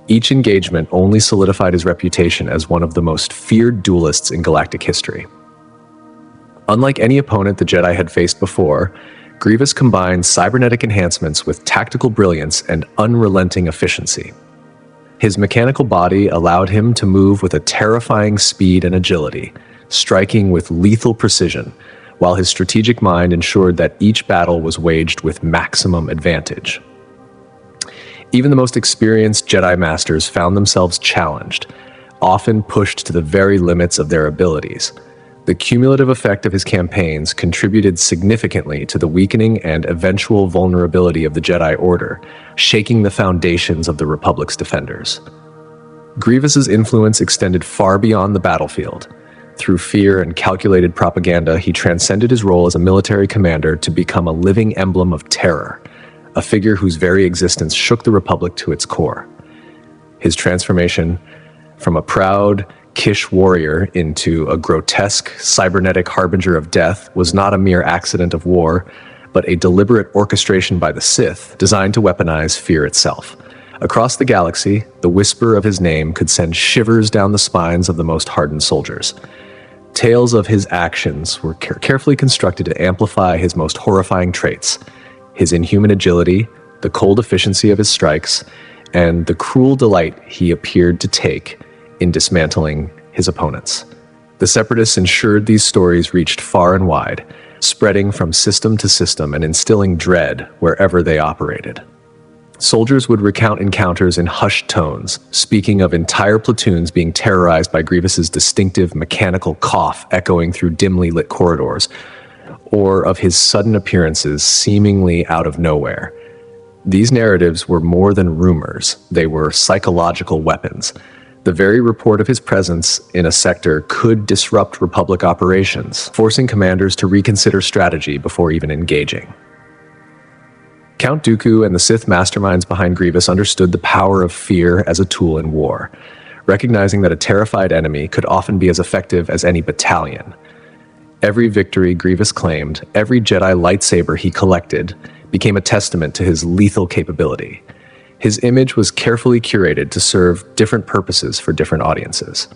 A: Each engagement only solidified his reputation as one of the most feared duelists in galactic history. Unlike any opponent the Jedi had faced before, Grievous combined cybernetic enhancements with tactical brilliance and unrelenting efficiency. His mechanical body allowed him to move with a terrifying speed and agility, striking with lethal precision, while his strategic mind ensured that each battle was waged with maximum advantage. Even the most experienced Jedi Masters found themselves challenged, often pushed to the very limits of their abilities. The cumulative effect of his campaigns contributed significantly to the weakening and eventual vulnerability of the Jedi Order, shaking the foundations of the Republic's defenders. Grievous's influence extended far beyond the battlefield. Through fear and calculated propaganda, he transcended his role as a military commander to become a living emblem of terror, a figure whose very existence shook the Republic to its core. His transformation from a proud Kish warrior into a grotesque, cybernetic harbinger of death was not a mere accident of war, but a deliberate orchestration by the Sith designed to weaponize fear itself. Across the galaxy, the whisper of his name could send shivers down the spines of the most hardened soldiers. Tales of his actions were carefully constructed to amplify his most horrifying traits: his inhuman agility, the cold efficiency of his strikes, and the cruel delight he appeared to take in dismantling his opponents. The Separatists ensured these stories reached far and wide, spreading from system to system and instilling dread wherever they operated. Soldiers would recount encounters in hushed tones, speaking of entire platoons being terrorized by Grievous's distinctive mechanical cough echoing through dimly lit corridors, or of his sudden appearances seemingly out of nowhere. These narratives were more than rumors, they were psychological weapons. The very report of his presence in a sector could disrupt Republic operations, forcing commanders to reconsider strategy before even engaging. Count Dooku and the Sith masterminds behind Grievous understood the power of fear as a tool in war, recognizing that a terrified enemy could often be as effective as any battalion. Every victory Grievous claimed, every Jedi lightsaber he collected, became a testament to his lethal capability. His image was carefully curated to serve different purposes for different audiences.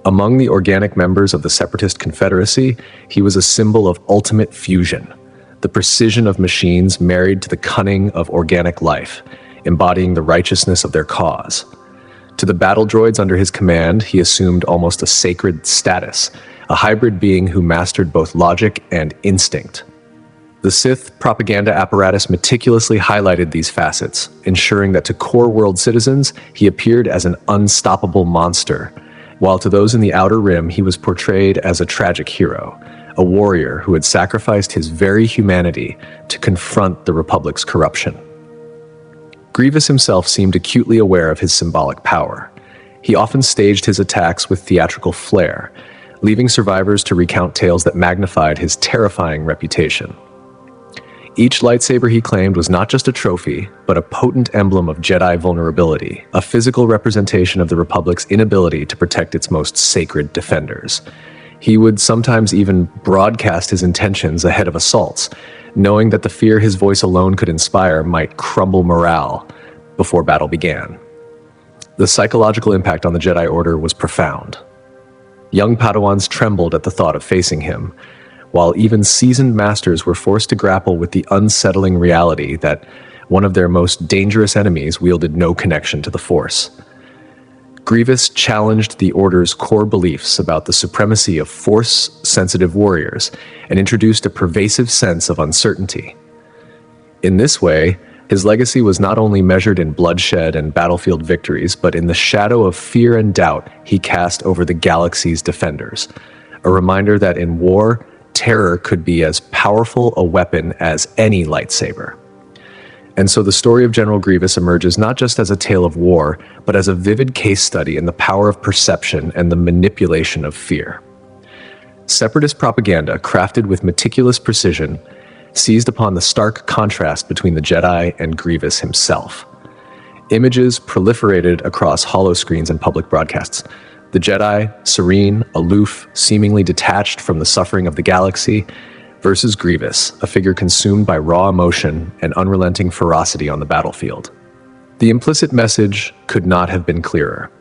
A: Among the organic members of the Separatist Confederacy, he was a symbol of ultimate fusion, the precision of machines married to the cunning of organic life, embodying the righteousness of their cause. To the battle droids under his command, he assumed almost a sacred status, a hybrid being who mastered both logic and instinct. The Sith propaganda apparatus meticulously highlighted these facets, ensuring that to core world citizens, he appeared as an unstoppable monster, while to those in the Outer Rim, he was portrayed as a tragic hero, a warrior who had sacrificed his very humanity to confront the Republic's corruption. Grievous himself seemed acutely aware of his symbolic power. He often staged his attacks with theatrical flair, leaving survivors to recount tales that magnified his terrifying reputation. Each lightsaber he claimed was not just a trophy, but a potent emblem of Jedi vulnerability, a physical representation of the Republic's inability to protect its most sacred defenders. He would sometimes even broadcast his intentions ahead of assaults, knowing that the fear his voice alone could inspire might crumble morale before battle began. The psychological impact on the Jedi Order was profound. Young Padawans trembled at the thought of facing him, while even seasoned masters were forced to grapple with the unsettling reality that one of their most dangerous enemies wielded no connection to the Force. Grievous challenged the Order's core beliefs about the supremacy of Force-sensitive warriors and introduced a pervasive sense of uncertainty. In this way, his legacy was not only measured in bloodshed and battlefield victories, but in the shadow of fear and doubt he cast over the galaxy's defenders, a reminder that in war, terror could be as powerful a weapon as any lightsaber. And so the story of General Grievous emerges not just as a tale of war, but as a vivid case study in the power of perception and the manipulation of fear. Separatist propaganda, crafted with meticulous precision, seized upon the stark contrast between the Jedi and Grievous himself. Images proliferated across holoscreens and public broadcasts. The Jedi, serene, aloof, seemingly detached from the suffering of the galaxy, versus Grievous, a figure consumed by raw emotion and unrelenting ferocity on the battlefield. The implicit message could not have been clearer.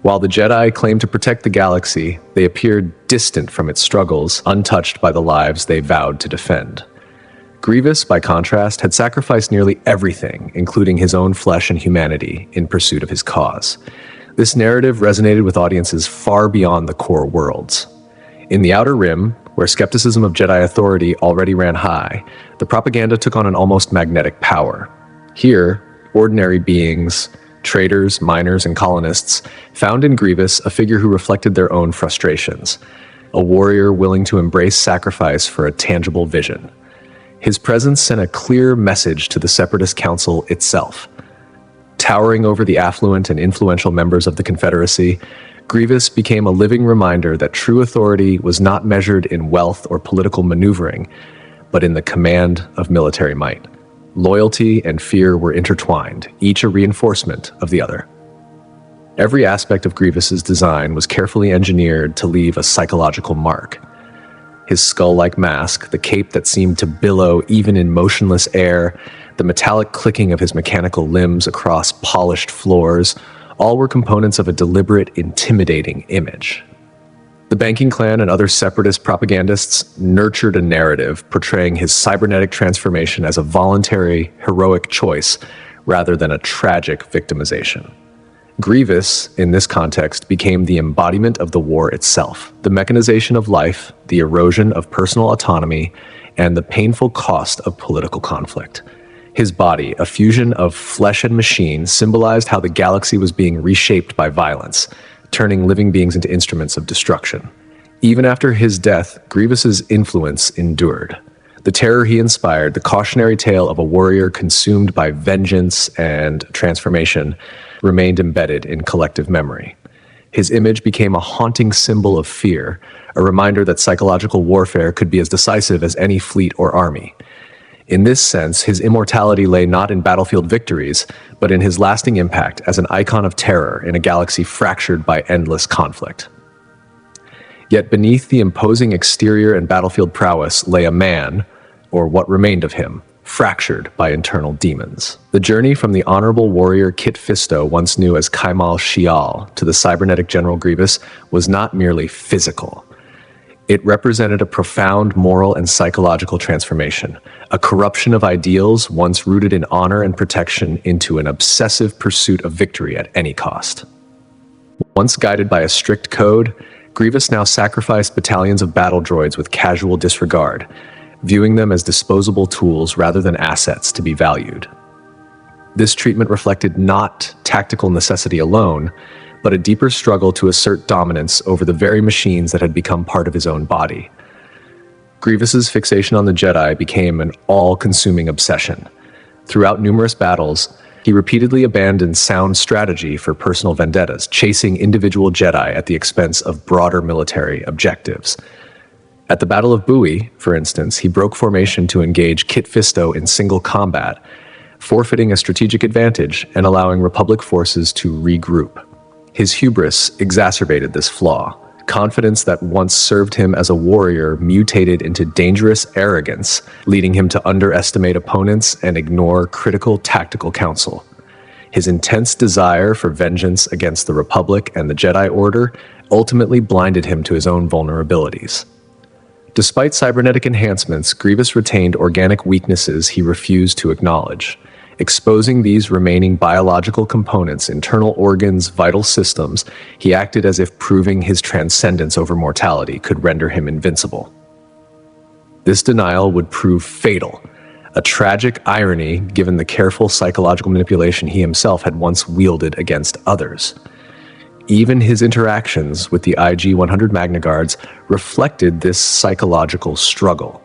A: While the Jedi claimed to protect the galaxy, they appeared distant from its struggles, untouched by the lives they vowed to defend. Grievous, by contrast, had sacrificed nearly everything, including his own flesh and humanity, in pursuit of his cause. This narrative resonated with audiences far beyond the core worlds. In the Outer Rim, where skepticism of Jedi authority already ran high, the propaganda took on an almost magnetic power. Here, ordinary beings, traders, miners, and colonists, found in Grievous a figure who reflected their own frustrations, a warrior willing to embrace sacrifice for a tangible vision. His presence sent a clear message to the Separatist Council itself. Towering over the affluent and influential members of the Confederacy, Grievous became a living reminder that true authority was not measured in wealth or political maneuvering, but in the command of military might. Loyalty and fear were intertwined, each a reinforcement of the other. Every aspect of Grievous's design was carefully engineered to leave a psychological mark. His skull-like mask, the cape that seemed to billow even in motionless air, the metallic clicking of his mechanical limbs across polished floors, all were components of a deliberate, intimidating image. The banking clan and other separatist propagandists nurtured a narrative portraying his cybernetic transformation as a voluntary, heroic choice rather than a tragic victimization. Grievous, in this context, became the embodiment of the war itself, the mechanization of life, the erosion of personal autonomy, and the painful cost of political conflict. His body, a fusion of flesh and machine, symbolized how the galaxy was being reshaped by violence, turning living beings into instruments of destruction. Even after his death, Grievous's influence endured. The terror he inspired, the cautionary tale of a warrior consumed by vengeance and transformation, remained embedded in collective memory. His image became a haunting symbol of fear, a reminder that psychological warfare could be as decisive as any fleet or army. In this sense, his immortality lay not in battlefield victories, but in his lasting impact as an icon of terror in a galaxy fractured by endless conflict. Yet beneath the imposing exterior and battlefield prowess lay a man, or what remained of him, fractured by internal demons. The journey from the honorable warrior Kit Fisto, once knew as Kaimal Shial, to the cybernetic General Grievous was not merely physical. It represented a profound moral and psychological transformation, a corruption of ideals once rooted in honor and protection into an obsessive pursuit of victory at any cost. Once guided by a strict code, Grievous now sacrificed battalions of battle droids with casual disregard, viewing them as disposable tools rather than assets to be valued. This treatment reflected not tactical necessity alone, but a deeper struggle to assert dominance over the very machines that had become part of his own body. Grievous's fixation on the Jedi became an all-consuming obsession. Throughout numerous battles, he repeatedly abandoned sound strategy for personal vendettas, chasing individual Jedi at the expense of broader military objectives. At the Battle of Bui, for instance, he broke formation to engage Kit Fisto in single combat, forfeiting a strategic advantage and allowing Republic forces to regroup. His hubris exacerbated this flaw. Confidence that once served him as a warrior mutated into dangerous arrogance, leading him to underestimate opponents and ignore critical tactical counsel. His intense desire for vengeance against the Republic and the Jedi Order ultimately blinded him to his own vulnerabilities. Despite cybernetic enhancements, Grievous retained organic weaknesses he refused to acknowledge. Exposing these remaining biological components, internal organs, vital systems, he acted as if proving his transcendence over mortality could render him invincible. This denial would prove fatal, a tragic irony given the careful psychological manipulation he himself had once wielded against others. Even his interactions with the IG-100 Magna Guards reflected this psychological struggle.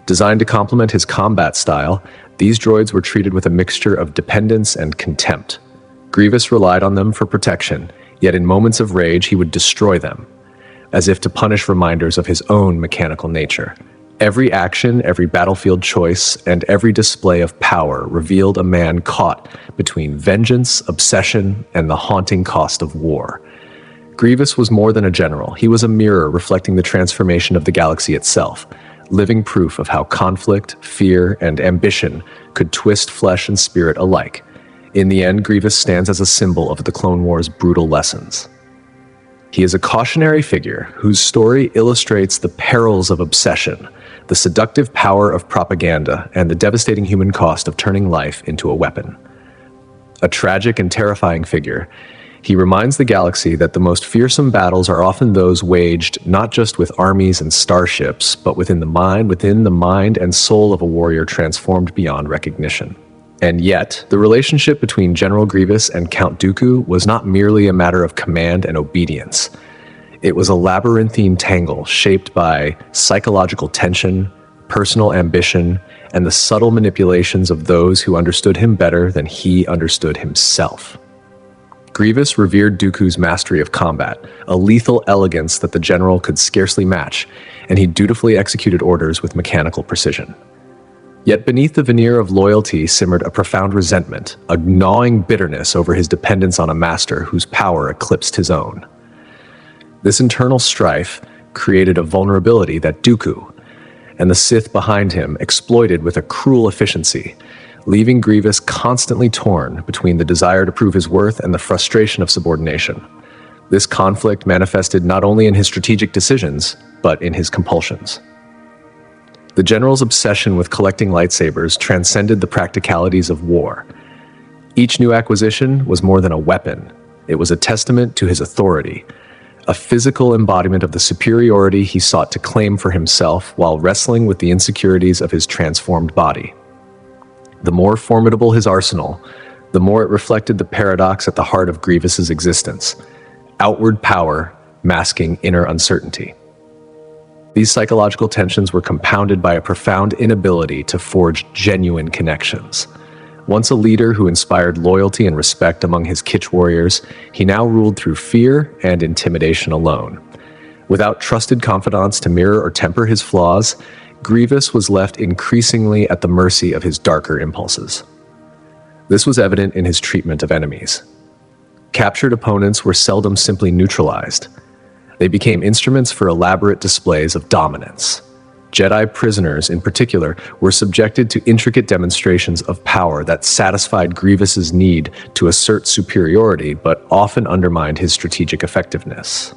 A: Designed to complement his combat style, these droids were treated with a mixture of dependence and contempt. Grievous relied on them for protection, yet in moments of rage he would destroy them, as if to punish reminders of his own mechanical nature. Every action, every battlefield choice, and every display of power revealed a man caught between vengeance, obsession, and the haunting cost of war. Grievous was more than a general. He was a mirror reflecting the transformation of the galaxy itself, living proof of how conflict, fear, and ambition could twist flesh and spirit alike. In the end, Grievous stands as a symbol of the Clone Wars' brutal lessons. He is a cautionary figure whose story illustrates the perils of obsession, the seductive power of propaganda, and the devastating human cost of turning life into a weapon. A tragic and terrifying figure, he reminds the galaxy that the most fearsome battles are often those waged not just with armies and starships, but within the mind and soul of a warrior transformed beyond recognition. And yet, the relationship between General Grievous and Count Dooku was not merely a matter of command and obedience. It was a labyrinthine tangle shaped by psychological tension, personal ambition, and the subtle manipulations of those who understood him better than he understood himself. Grievous revered Dooku's mastery of combat, a lethal elegance that the general could scarcely match, and he dutifully executed orders with mechanical precision. Yet beneath the veneer of loyalty simmered a profound resentment, a gnawing bitterness over his dependence on a master whose power eclipsed his own. This internal strife created a vulnerability that Dooku and the Sith behind him exploited with a cruel efficiency, leaving Grievous constantly torn between the desire to prove his worth and the frustration of subordination. This conflict manifested not only in his strategic decisions, but in his compulsions. The general's obsession with collecting lightsabers transcended the practicalities of war. Each new acquisition was more than a weapon. It was a testament to his authority, a physical embodiment of the superiority he sought to claim for himself while wrestling with the insecurities of his transformed body. The more formidable his arsenal, the more it reflected the paradox at the heart of Grievous's existence: outward power masking inner uncertainty. These psychological tensions were compounded by a profound inability to forge genuine connections. Once a leader who inspired loyalty and respect among his kitsch warriors, he now ruled through fear and intimidation alone. Without trusted confidants to mirror or temper his flaws, Grievous was left increasingly at the mercy of his darker impulses. This was evident in his treatment of enemies. Captured opponents were seldom simply neutralized. They became instruments for elaborate displays of dominance. Jedi prisoners, in particular, were subjected to intricate demonstrations of power that satisfied Grievous's need to assert superiority, but often undermined his strategic effectiveness.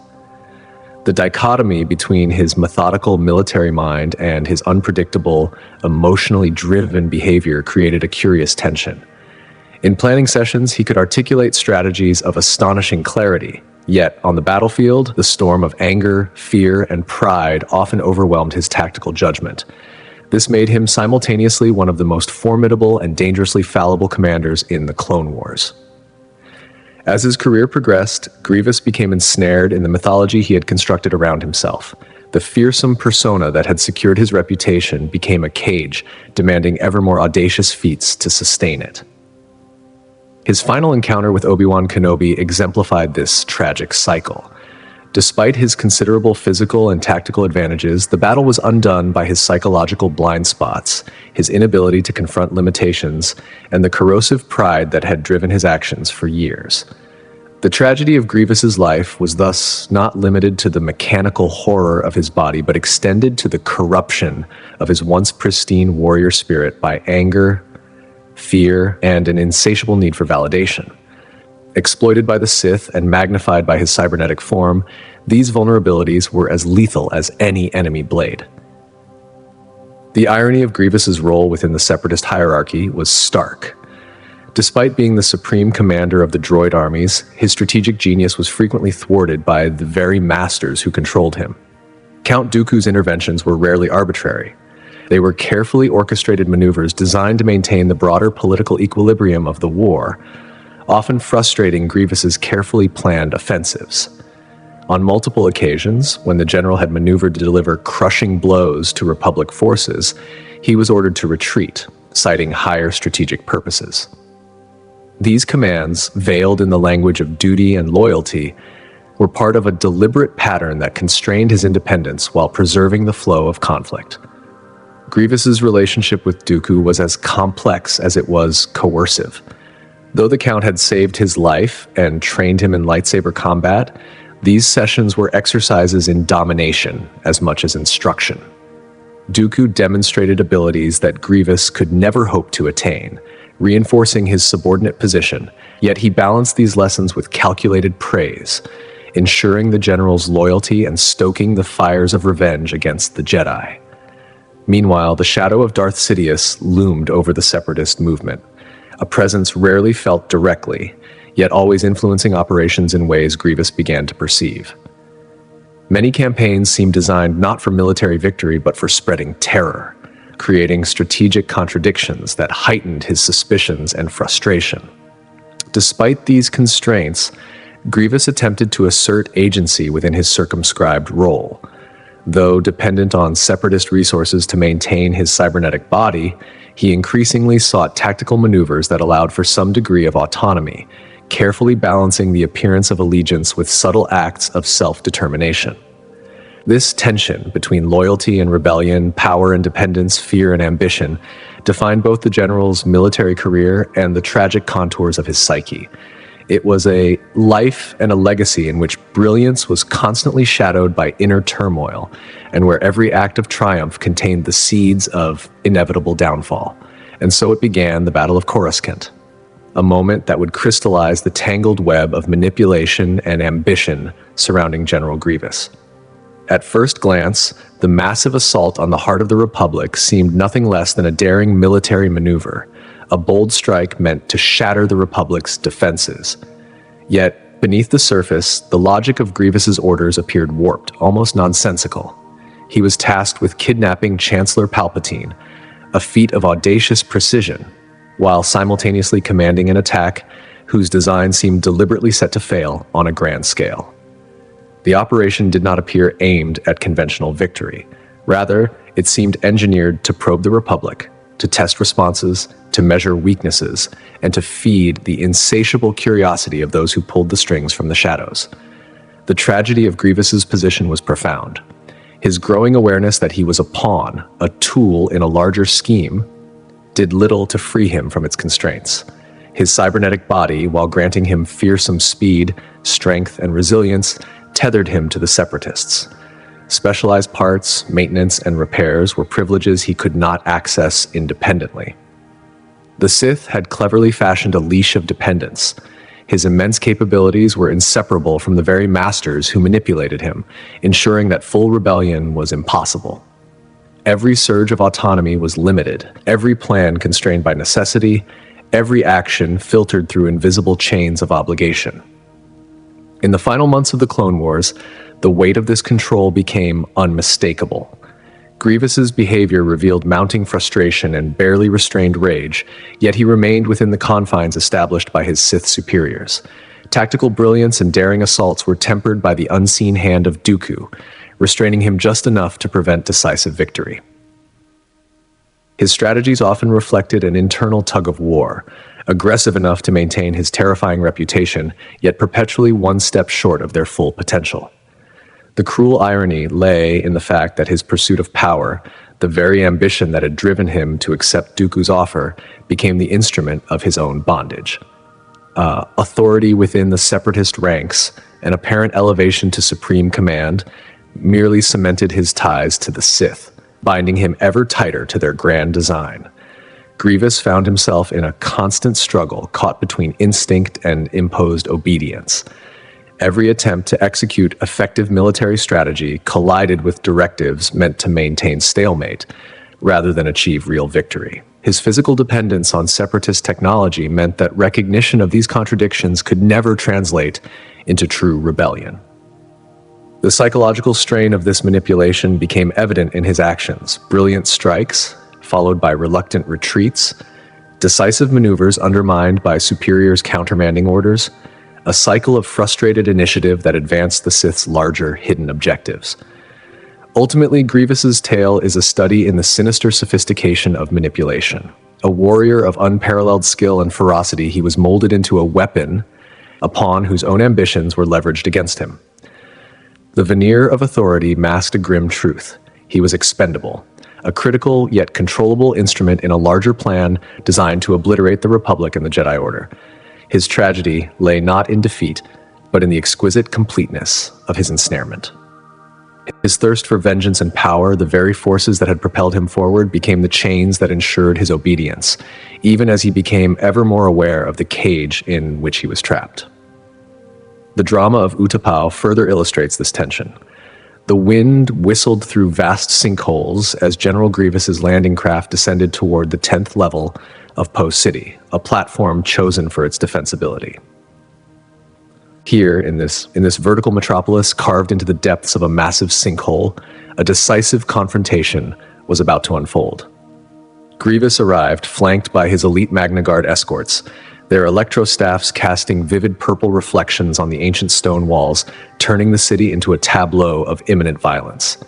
A: The dichotomy between his methodical military mind and his unpredictable, emotionally driven behavior created a curious tension. In planning sessions, he could articulate strategies of astonishing clarity. Yet, on the battlefield, the storm of anger, fear, and pride often overwhelmed his tactical judgment. This made him simultaneously one of the most formidable and dangerously fallible commanders in the Clone Wars. As his career progressed, Grievous became ensnared in the mythology he had constructed around himself. The fearsome persona that had secured his reputation became a cage, demanding ever more audacious feats to sustain it. His final encounter with Obi-Wan Kenobi exemplified this tragic cycle. Despite his considerable physical and tactical advantages, the battle was undone by his psychological blind spots, his inability to confront limitations, and the corrosive pride that had driven his actions for years. The tragedy of Grievous's life was thus not limited to the mechanical horror of his body, but extended to the corruption of his once pristine warrior spirit by anger, fear, and an insatiable need for validation. Exploited by the Sith and magnified by his cybernetic form, these vulnerabilities were as lethal as any enemy blade. The irony of Grievous's role within the Separatist hierarchy was stark. Despite being the supreme commander of the droid armies, his strategic genius was frequently thwarted by the very masters who controlled him. Count Dooku's interventions were rarely arbitrary. They were carefully orchestrated maneuvers designed to maintain the broader political equilibrium of the war, often frustrating Grievous's carefully planned offensives. On multiple occasions, when the general had maneuvered to deliver crushing blows to Republic forces, he was ordered to retreat, citing higher strategic purposes. These commands, veiled in the language of duty and loyalty, were part of a deliberate pattern that constrained his independence while preserving the flow of conflict. Grievous's relationship with Dooku was as complex as it was coercive. Though the Count had saved his life and trained him in lightsaber combat, these sessions were exercises in domination as much as instruction. Dooku demonstrated abilities that Grievous could never hope to attain, reinforcing his subordinate position, yet he balanced these lessons with calculated praise, ensuring the general's loyalty and stoking the fires of revenge against the Jedi. Meanwhile, the shadow of Darth Sidious loomed over the Separatist movement, a presence rarely felt directly, yet always influencing operations in ways Grievous began to perceive. Many campaigns seemed designed not for military victory but for spreading terror, creating strategic contradictions that heightened his suspicions and frustration. Despite these constraints, Grievous attempted to assert agency within his circumscribed role. Though dependent on separatist resources to maintain his cybernetic body, he increasingly sought tactical maneuvers that allowed for some degree of autonomy, carefully balancing the appearance of allegiance with subtle acts of self-determination. This tension between loyalty and rebellion, power and dependence, fear and ambition, defined both the general's military career and the tragic contours of his psyche. It was a life and a legacy in which brilliance was constantly shadowed by inner turmoil, and where every act of triumph contained the seeds of inevitable downfall. And so it began the Battle of Coruscant, a moment that would crystallize the tangled web of manipulation and ambition surrounding General Grievous. At first glance, the massive assault on the heart of the Republic seemed nothing less than a daring military maneuver, a bold strike meant to shatter the Republic's defenses. Yet, beneath the surface, the logic of Grievous's orders appeared warped, almost nonsensical. He was tasked with kidnapping Chancellor Palpatine, a feat of audacious precision, while simultaneously commanding an attack whose design seemed deliberately set to fail on a grand scale. The operation did not appear aimed at conventional victory. Rather, it seemed engineered to probe the Republic, to test responses, to measure weaknesses, and to feed the insatiable curiosity of those who pulled the strings from the shadows. The tragedy of Grievous's position was profound. His growing awareness that he was a pawn, a tool in a larger scheme, did little to free him from its constraints. His cybernetic body, while granting him fearsome speed, strength, and resilience, tethered him to the Separatists. Specialized parts, maintenance, and repairs were privileges he could not access independently. The Sith had cleverly fashioned a leash of dependence. His immense capabilities were inseparable from the very masters who manipulated him, ensuring that full rebellion was impossible. Every surge of autonomy was limited, every plan constrained by necessity, every action filtered through invisible chains of obligation. In the final months of the Clone Wars, the weight of this control became unmistakable. Grievous's behavior revealed mounting frustration and barely restrained rage, yet he remained within the confines established by his Sith superiors. Tactical brilliance and daring assaults were tempered by the unseen hand of Dooku, restraining him just enough to prevent decisive victory. His strategies often reflected an internal tug-of-war, aggressive enough to maintain his terrifying reputation, yet perpetually one step short of their full potential. The cruel irony lay in the fact that his pursuit of power, the very ambition that had driven him to accept Dooku's offer, became the instrument of his own bondage. Authority within the Separatist ranks, an apparent elevation to supreme command, merely cemented his ties to the Sith, binding him ever tighter to their grand design. Grievous found himself in a constant struggle, caught between instinct and imposed obedience. Every attempt to execute effective military strategy collided with directives meant to maintain stalemate, rather than achieve real victory. His physical dependence on Separatist technology meant that recognition of these contradictions could never translate into true rebellion. The psychological strain of this manipulation became evident in his actions: brilliant strikes, followed by reluctant retreats, decisive maneuvers undermined by superiors' countermanding orders, a cycle of frustrated initiative that advanced the Sith's larger, hidden objectives. Ultimately, Grievous's tale is a study in the sinister sophistication of manipulation. A warrior of unparalleled skill and ferocity, he was molded into a weapon, a pawn whose own ambitions were leveraged against him. The veneer of authority masked a grim truth. He was expendable, a critical yet controllable instrument in a larger plan designed to obliterate the Republic and the Jedi Order. His tragedy lay not in defeat, but in the exquisite completeness of his ensnarement. His thirst for vengeance and power, the very forces that had propelled him forward, became the chains that ensured his obedience, even as he became ever more aware of the cage in which he was trapped. The drama of Utapau further illustrates this tension. The wind whistled through vast sinkholes as General Grievous's landing craft descended toward the 10th level of Poe City, a platform chosen for its defensibility. Here, in this vertical metropolis carved into the depths of a massive sinkhole, a decisive confrontation was about to unfold. Grievous arrived, flanked by his elite Magna Guard escorts, their electrostaffs casting vivid purple reflections on the ancient stone walls, turning the city into a tableau of imminent violence.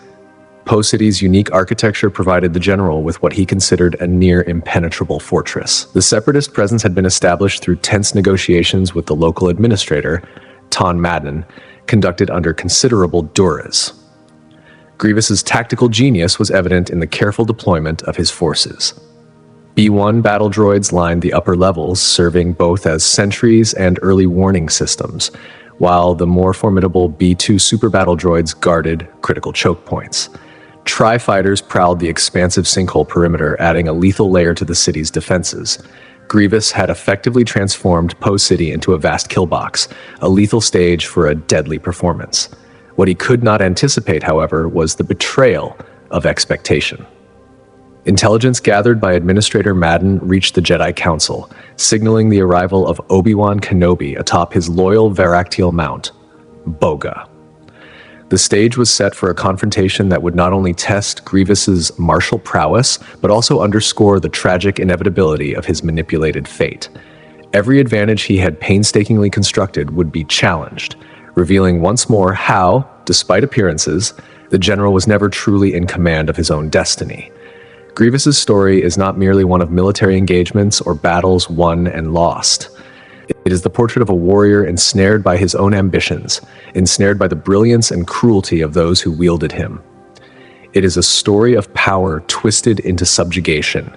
A: Poe City's unique architecture provided the general with what he considered a near impenetrable fortress. The Separatist presence had been established through tense negotiations with the local administrator, Ton Madden, conducted under considerable duress. Grievous's tactical genius was evident in the careful deployment of his forces. B-1 battle droids lined the upper levels, serving both as sentries and early warning systems, while the more formidable B-2 super battle droids guarded critical choke points. Tri-fighters prowled the expansive sinkhole perimeter, adding a lethal layer to the city's defenses. Grievous had effectively transformed Poe City into a vast killbox, a lethal stage for a deadly performance. What he could not anticipate, however, was the betrayal of expectation. Intelligence gathered by Administrator Madden reached the Jedi Council, signaling the arrival of Obi-Wan Kenobi atop his loyal Varactial mount, Boga. The stage was set for a confrontation that would not only test Grievous's martial prowess, but also underscore the tragic inevitability of his manipulated fate. Every advantage he had painstakingly constructed would be challenged, revealing once more how, despite appearances, the general was never truly in command of his own destiny. Grievous's story is not merely one of military engagements or battles won and lost. It is the portrait of a warrior ensnared by his own ambitions, ensnared by the brilliance and cruelty of those who wielded him. It is a story of power twisted into subjugation,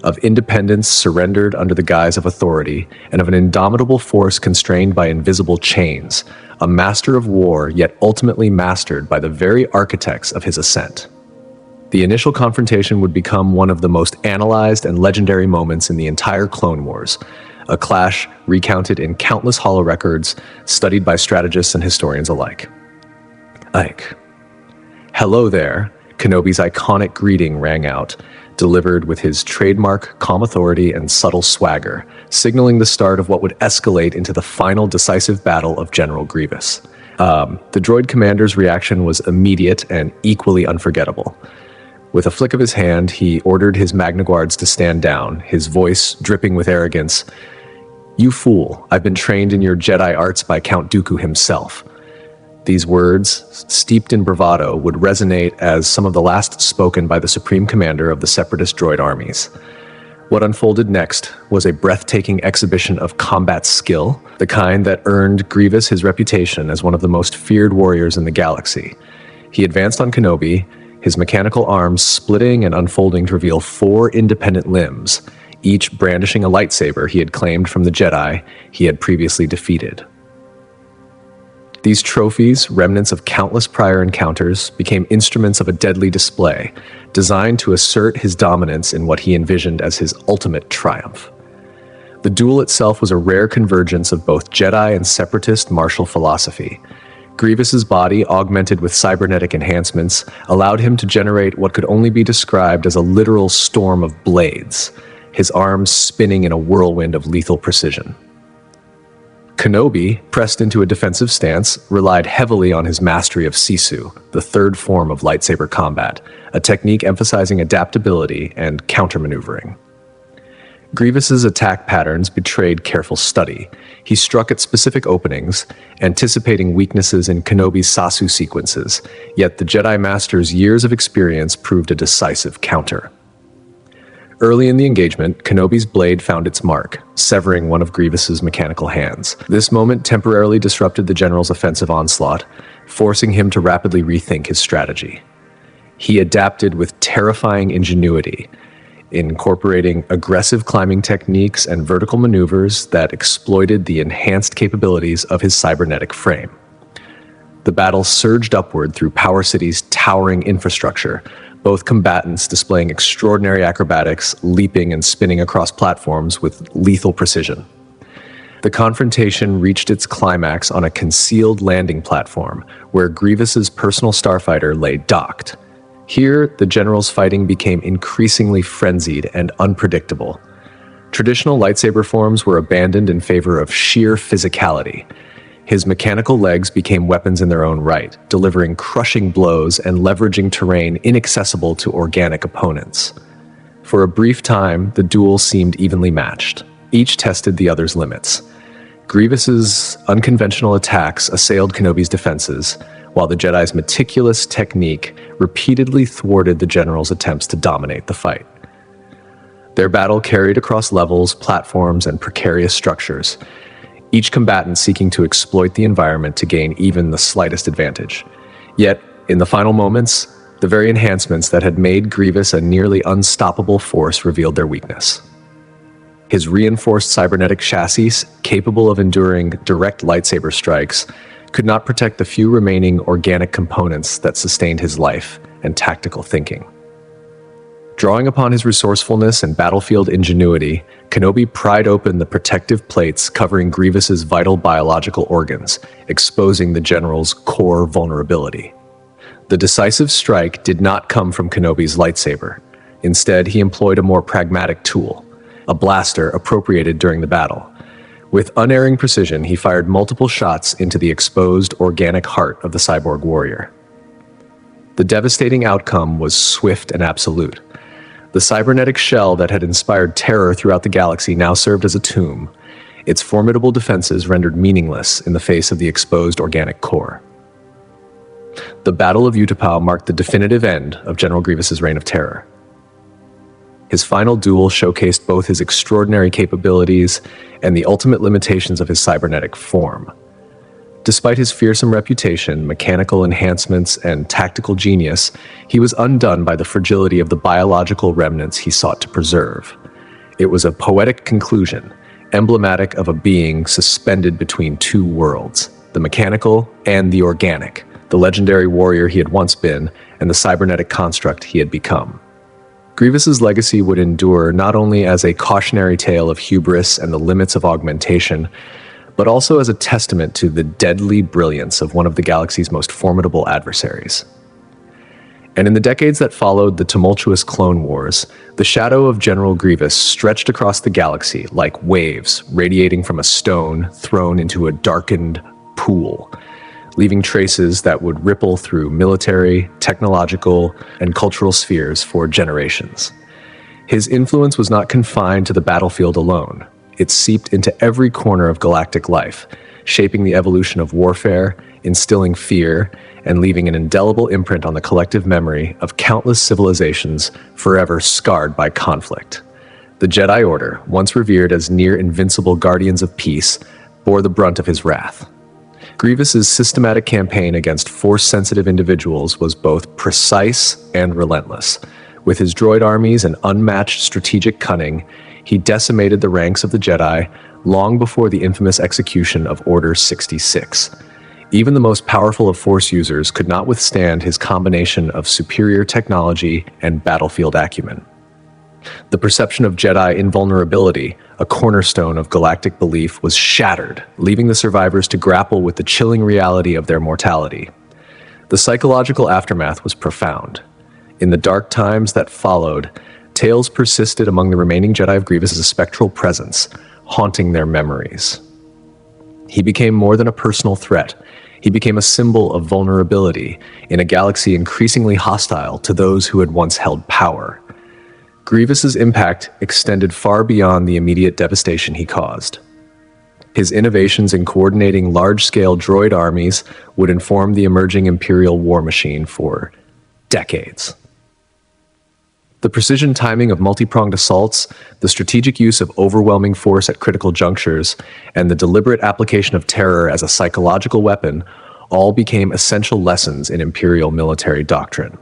A: of independence surrendered under the guise of authority, and of an indomitable force constrained by invisible chains, a master of war yet ultimately mastered by the very architects of his ascent. The initial confrontation would become one of the most analyzed and legendary moments in the entire Clone Wars, a clash recounted in countless holorecords, studied by strategists and historians alike. Ike. Hello there, Kenobi's iconic greeting rang out, delivered with his trademark calm authority and subtle swagger, signaling the start of what would escalate into the final decisive battle of General Grievous. The droid commander's reaction was immediate and equally unforgettable. With a flick of his hand, he ordered his Magna Guards to stand down, his voice dripping with arrogance. "You fool, I've been trained in your Jedi arts by Count Dooku himself." These words, steeped in bravado, would resonate as some of the last spoken by the Supreme Commander of the Separatist droid armies. What unfolded next was a breathtaking exhibition of combat skill, the kind that earned Grievous his reputation as one of the most feared warriors in the galaxy. He advanced on Kenobi, his mechanical arms splitting and unfolding to reveal 4 independent limbs, each brandishing a lightsaber he had claimed from the Jedi he had previously defeated. These trophies, remnants of countless prior encounters, became instruments of a deadly display, designed to assert his dominance in what he envisioned as his ultimate triumph. The duel itself was a rare convergence of both Jedi and Separatist martial philosophy. Grievous's body, augmented with cybernetic enhancements, allowed him to generate what could only be described as a literal storm of blades, his arms spinning in a whirlwind of lethal precision. Kenobi, pressed into a defensive stance, relied heavily on his mastery of Sisu, the third form of lightsaber combat, a technique emphasizing adaptability and countermaneuvering. Grievous's attack patterns betrayed careful study. He struck at specific openings, anticipating weaknesses in Kenobi's Sasu sequences, yet the Jedi Master's years of experience proved a decisive counter. Early in the engagement, Kenobi's blade found its mark, severing one of Grievous's mechanical hands. This moment temporarily disrupted the general's offensive onslaught, forcing him to rapidly rethink his strategy. He adapted with terrifying ingenuity, incorporating aggressive climbing techniques and vertical maneuvers that exploited the enhanced capabilities of his cybernetic frame. The battle surged upward through Power City's towering infrastructure, both combatants displaying extraordinary acrobatics, leaping and spinning across platforms with lethal precision. The confrontation reached its climax on a concealed landing platform, where Grievous's personal starfighter lay docked. Here, the general's fighting became increasingly frenzied and unpredictable. Traditional lightsaber forms were abandoned in favor of sheer physicality. His mechanical legs became weapons in their own right, delivering crushing blows and leveraging terrain inaccessible to organic opponents. For a brief time, the duel seemed evenly matched. Each tested the other's limits. Grievous's unconventional attacks assailed Kenobi's defenses, while the Jedi's meticulous technique repeatedly thwarted the General's attempts to dominate the fight. Their battle carried across levels, platforms, and precarious structures, each combatant seeking to exploit the environment to gain even the slightest advantage. Yet, in the final moments, the very enhancements that had made Grievous a nearly unstoppable force revealed their weakness. His reinforced cybernetic chassis, capable of enduring direct lightsaber strikes, could not protect the few remaining organic components that sustained his life and tactical thinking. Drawing upon his resourcefulness and battlefield ingenuity, Kenobi pried open the protective plates covering Grievous's vital biological organs, exposing the General's core vulnerability. The decisive strike did not come from Kenobi's lightsaber. Instead, he employed a more pragmatic tool, a blaster appropriated during the battle. With unerring precision, he fired multiple shots into the exposed organic heart of the cyborg warrior. The devastating outcome was swift and absolute. The cybernetic shell that had inspired terror throughout the galaxy now served as a tomb, its formidable defenses rendered meaningless in the face of the exposed organic core. The Battle of Utapau marked the definitive end of General Grievous's reign of terror. His final duel showcased both his extraordinary capabilities and the ultimate limitations of his cybernetic form. Despite his fearsome reputation, mechanical enhancements, and tactical genius, he was undone by the fragility of the biological remnants he sought to preserve. It was a poetic conclusion, emblematic of a being suspended between two worlds, the mechanical and the organic, the legendary warrior he had once been, and the cybernetic construct he had become. Grievous's legacy would endure not only as a cautionary tale of hubris and the limits of augmentation, but also as a testament to the deadly brilliance of one of the galaxy's most formidable adversaries. And in the decades that followed the tumultuous Clone Wars, the shadow of General Grievous stretched across the galaxy like waves radiating from a stone thrown into a darkened pool, leaving traces that would ripple through military, technological, and cultural spheres for generations. His influence was not confined to the battlefield alone. It seeped into every corner of galactic life, shaping the evolution of warfare, instilling fear, and leaving an indelible imprint on the collective memory of countless civilizations forever scarred by conflict. The Jedi Order, once revered as near-invincible guardians of peace, bore the brunt of his wrath. Grievous's systematic campaign against Force-sensitive individuals was both precise and relentless. With his droid armies and unmatched strategic cunning, he decimated the ranks of the Jedi long before the infamous execution of Order 66. Even the most powerful of Force users could not withstand his combination of superior technology and battlefield acumen. The perception of Jedi invulnerability, a cornerstone of galactic belief, was shattered, leaving the survivors to grapple with the chilling reality of their mortality. The psychological aftermath was profound. In the dark times that followed, tales persisted among the remaining Jedi of Grievous as a spectral presence, haunting their memories. He became more than a personal threat. He became a symbol of vulnerability in a galaxy increasingly hostile to those who had once held power. Grievous's impact extended far beyond the immediate devastation he caused. His innovations in coordinating large-scale droid armies would inform the emerging Imperial war machine for decades. The precision timing of multi-pronged assaults, the strategic use of overwhelming force at critical junctures, and the deliberate application of terror as a psychological weapon all became essential lessons in Imperial military doctrine.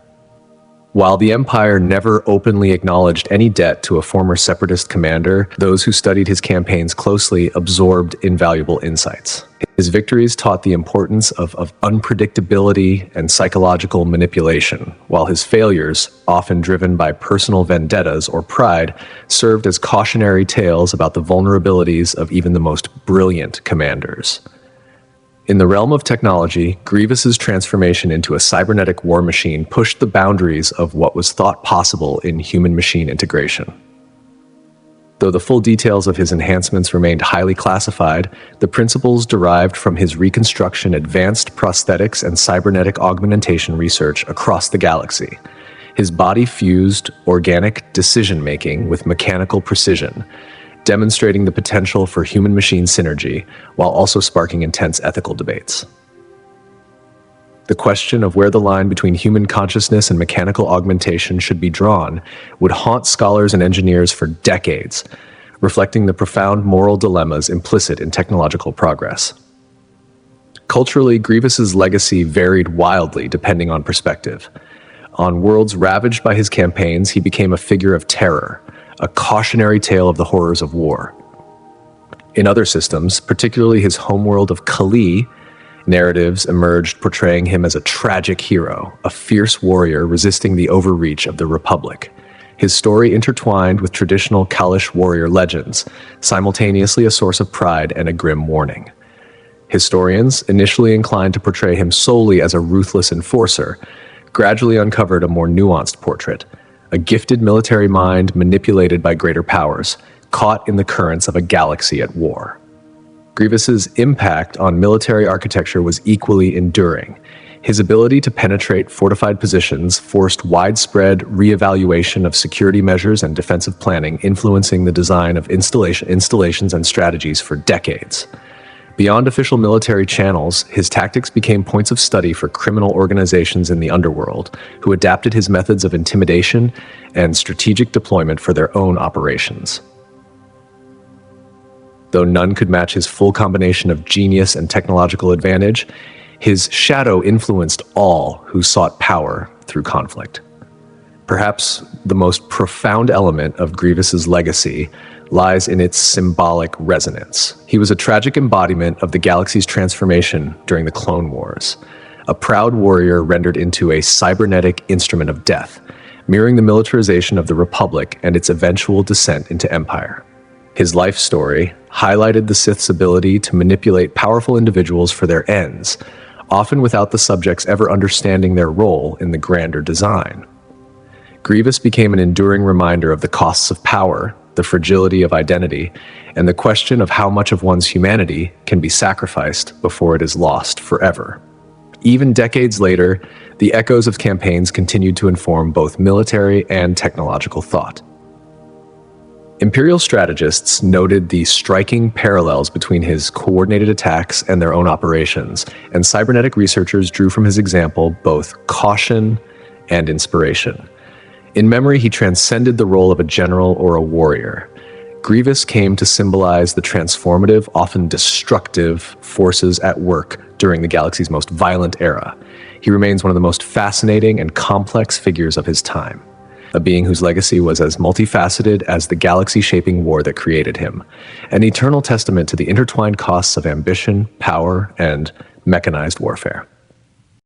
A: While the Empire never openly acknowledged any debt to a former Separatist commander, those who studied his campaigns closely absorbed invaluable insights. His victories taught the importance of unpredictability and psychological manipulation, while his failures, often driven by personal vendettas or pride, served as cautionary tales about the vulnerabilities of even the most brilliant commanders. In the realm of technology, Grievous's transformation into a cybernetic war machine pushed the boundaries of what was thought possible in human-machine integration. Though the full details of his enhancements remained highly classified, the principles derived from his reconstruction advanced prosthetics and cybernetic augmentation research across the galaxy. His body fused organic decision-making with mechanical precision, demonstrating the potential for human-machine synergy while also sparking intense ethical debates. The question of where the line between human consciousness and mechanical augmentation should be drawn would haunt scholars and engineers for decades, reflecting the profound moral dilemmas implicit in technological progress. Culturally, Grievous's legacy varied wildly depending on perspective. On worlds ravaged by his campaigns, he became a figure of terror, a cautionary tale of the horrors of war. In other systems, particularly his homeworld of Kali, narratives emerged portraying him as a tragic hero, a fierce warrior resisting the overreach of the Republic. His story intertwined with traditional Kalish warrior legends, simultaneously a source of pride and a grim warning. Historians, initially inclined to portray him solely as a ruthless enforcer, gradually uncovered a more nuanced portrait, a gifted military mind manipulated by greater powers, caught in the currents of a galaxy at war. Grievous's impact on military architecture was equally enduring. His ability to penetrate fortified positions forced widespread reevaluation of security measures and defensive planning, influencing the design of installations and strategies for decades. Beyond official military channels, his tactics became points of study for criminal organizations in the underworld, who adapted his methods of intimidation and strategic deployment for their own operations. Though none could match his full combination of genius and technological advantage, his shadow influenced all who sought power through conflict. Perhaps the most profound element of Grievous's legacy lies in its symbolic resonance. He was a tragic embodiment of the galaxy's transformation during the Clone Wars, a proud warrior rendered into a cybernetic instrument of death, mirroring the militarization of the Republic and its eventual descent into empire. His life story highlighted the Sith's ability to manipulate powerful individuals for their ends, often without the subjects ever understanding their role in the grander design. Grievous became an enduring reminder of the costs of power, the fragility of identity, and the question of how much of one's humanity can be sacrificed before it is lost forever. Even decades later, the echoes of campaigns continued to inform both military and technological thought. Imperial strategists noted the striking parallels between his coordinated attacks and their own operations, and cybernetic researchers drew from his example both caution and inspiration. In memory, he transcended the role of a general or a warrior. Grievous came to symbolize the transformative, often destructive forces at work during the galaxy's most violent era. He remains one of the most fascinating and complex figures of his time, a being whose legacy was as multifaceted as the galaxy-shaping war that created him, an eternal testament to the intertwined costs of ambition, power, and mechanized warfare.